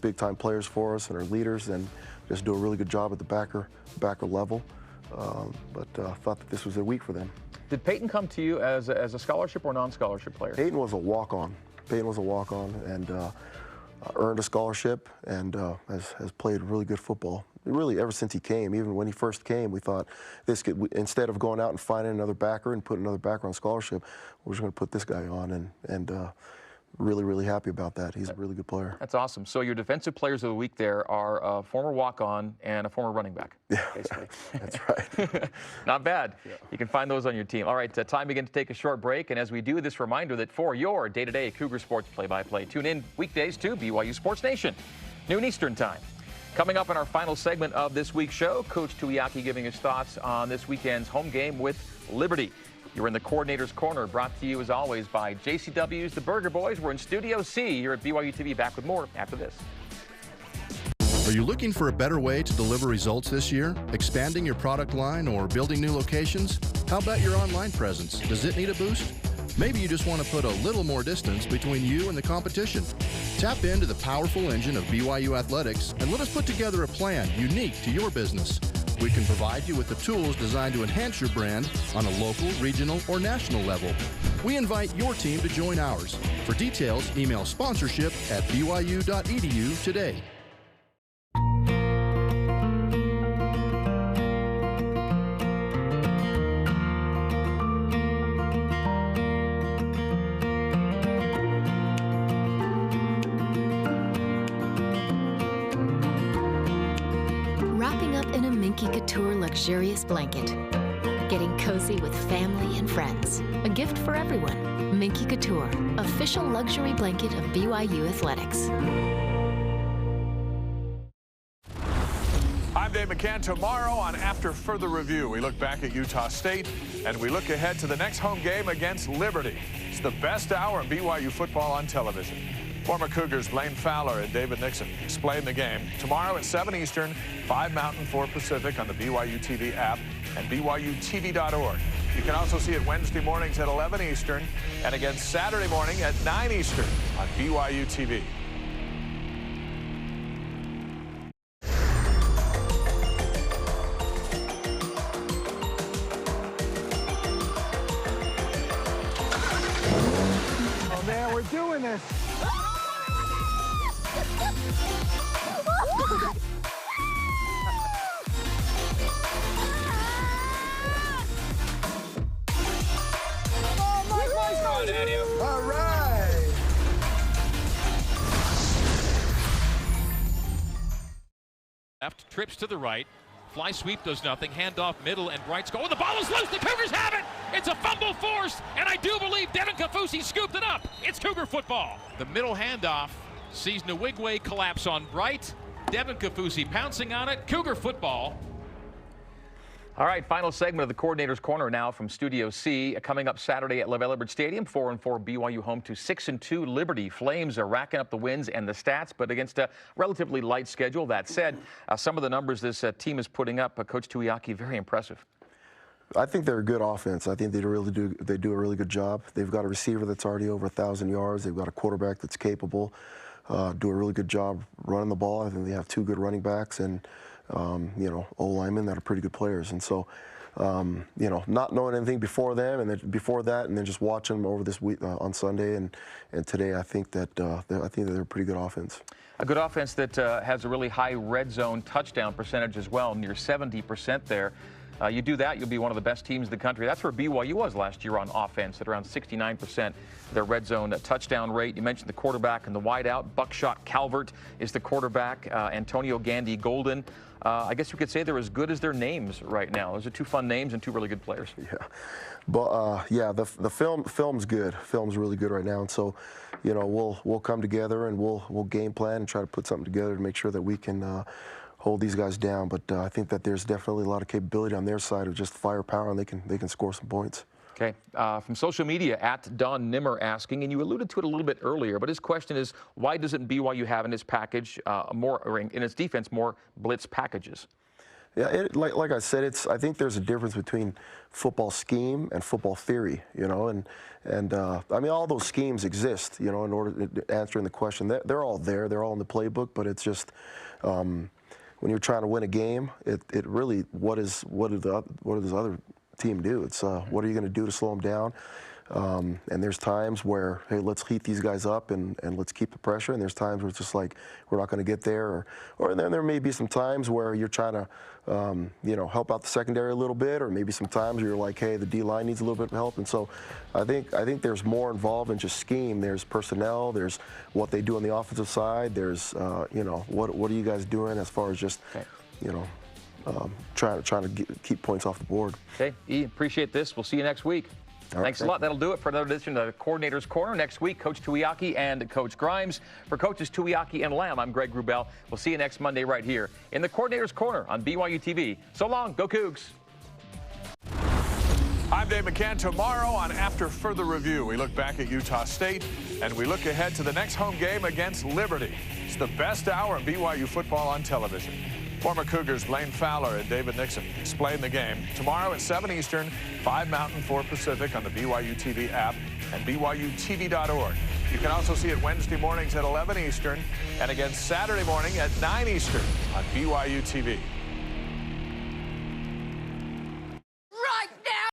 big-time players for us and are leaders, and just do a really good job at the backer level. But thought that this was a week for them. Did Peyton come to you as a scholarship or non-scholarship player? Peyton was a walk-on. And earned a scholarship and has played really good football. Really, ever since he came, even when he first came, we thought instead of going out and finding another backer and putting another backer on scholarship, we're just going to put this guy on, and really, really happy about that. He's a really good player. That's awesome. So your defensive players of the week there are a former walk-on and a former running back. Yeah, basically. That's right. Not bad. Yeah. You can find those on your team. All right, time again to take a short break. And as we do, this reminder that for your day-to-day Cougar Sports play-by-play, tune in weekdays to BYU Sports Nation, noon Eastern time. Coming up in our final segment of this week's show, Coach Tuiaki giving his thoughts on this weekend's home game with Liberty. You're in the Coordinator's Corner, brought to you as always by JCW's The Burger Boys. We're in Studio C here at BYU TV. Back with more after this. Are you looking for a better way to deliver results this year? Expanding your product line or building new locations? How about your online presence? Does it need a boost? Maybe you just want to put a little more distance between you and the competition. Tap into the powerful engine of BYU Athletics and let us put together a plan unique to your business. We can provide you with the tools designed to enhance your brand on a local, regional, or national level. We invite your team to join ours. For details, email sponsorship@byu.edu today. Couture luxurious blanket. Getting cozy with family and friends. A gift for everyone. Minky Couture, official luxury blanket of BYU Athletics. I'm I'm Dave McCann. Tomorrow on After Further Review, we look back at Utah State and we look ahead to the next home game against Liberty. It's the best hour in BYU football on television. Former Cougars Blaine Fowler and David Nixon explain the game. Tomorrow at 7 Eastern, 5 Mountain, 4 Pacific on the BYU TV app and BYUtv.org. You can also see it Wednesday mornings at 11 Eastern and again Saturday morning at 9 Eastern on BYU TV. Oh man, we're doing this. All right. Left, trips to the right. Fly sweep does nothing. Handoff middle, and Bright's go. Oh, the ball is loose. The Cougars have it. It's a fumble forced, and I do believe Devin Kafusi scooped it up. It's Cougar football. The middle handoff sees Nwigwe collapse on Bright. Devin Kafusi pouncing on it. Cougar football. All right, final segment of the Coordinator's Corner now from Studio C. Coming up Saturday at LaVell Edwards Stadium, 4-4 BYU home to 6-2 Liberty. Flames are racking up the wins and the stats, but against a relatively light schedule. That said, some of the numbers this team is putting up, Coach Tuiaki, very impressive. I think they're a good offense. I think they do a really good job. They've got a receiver that's already over 1,000 yards. They've got a quarterback that's capable, do a really good job running the ball. I think they have 2 good running backs and you know, O-linemen that are pretty good players. And so, you know, not knowing anything before them and then before that, and then just watching them over this week on Sunday and today, I think that they're a pretty good offense. A good offense that has a really high red zone touchdown percentage as well, near 70% there. You do that, you'll be one of the best teams in the country. That's where BYU was last year on offense, at around 69% their red zone touchdown rate. You mentioned the quarterback and the wideout. Buckshot Calvert is the quarterback. Antonio Gandy Golden. I guess you could say they're as good as their names right now. Those are 2 fun names and 2 really good players. Yeah, but yeah, the film's good. Film's really good right now, and so, you know, we'll come together and we'll game plan and try to put something together to make sure that we can hold these guys down. But I think that there's definitely a lot of capability on their side of just firepower, and they can score some points. Okay, from social media, at Don Nimmer asking, and you alluded to it a little bit earlier, but his question is, why doesn't BYU have in its package in its defense more blitz packages? Yeah, like I said, I think there's a difference between football scheme and football theory, you know, and I mean, all those schemes exist, you know, in order to answering the question. They're all there, they're all in the playbook, but it's just when you're trying to win a game, it really, what does the other team do? It's what are you going to do to slow them down? And there's times where, hey, let's heat these guys up and let's keep the pressure. And there's times where it's just like, we're not going to get there. Or then there may be some times where you're trying to, you know, help out the secondary a little bit, or maybe some times you're like, hey, the D-line needs a little bit of help. And so I think there's more involved in just scheme. There's personnel. There's what they do on the offensive side. There's, you know, what are you guys doing as far as just, you know, trying to keep points off the board. Okay, E, appreciate this. We'll see you next week. All right, Thanks a lot. That'll do it for another edition of the Coordinator's Corner. Next week, Coach Tuiaki and Coach Grimes. For Coaches Tuiaki and Lamb, I'm Greg Wrubell. We'll see you next Monday right here in the Coordinator's Corner on BYU TV. So long. Go Cougs. I'm Dave McCann. Tomorrow on After Further Review, we look back at Utah State and we look ahead to the next home game against Liberty. It's the best hour in BYU football on television. Former Cougars Blaine Fowler and David Nixon explain the game. Tomorrow at 7 Eastern, 5 Mountain, 4 Pacific on the BYU TV app and BYUtv.org. You can also see it Wednesday mornings at 11 Eastern and again Saturday morning at 9 Eastern on BYU TV.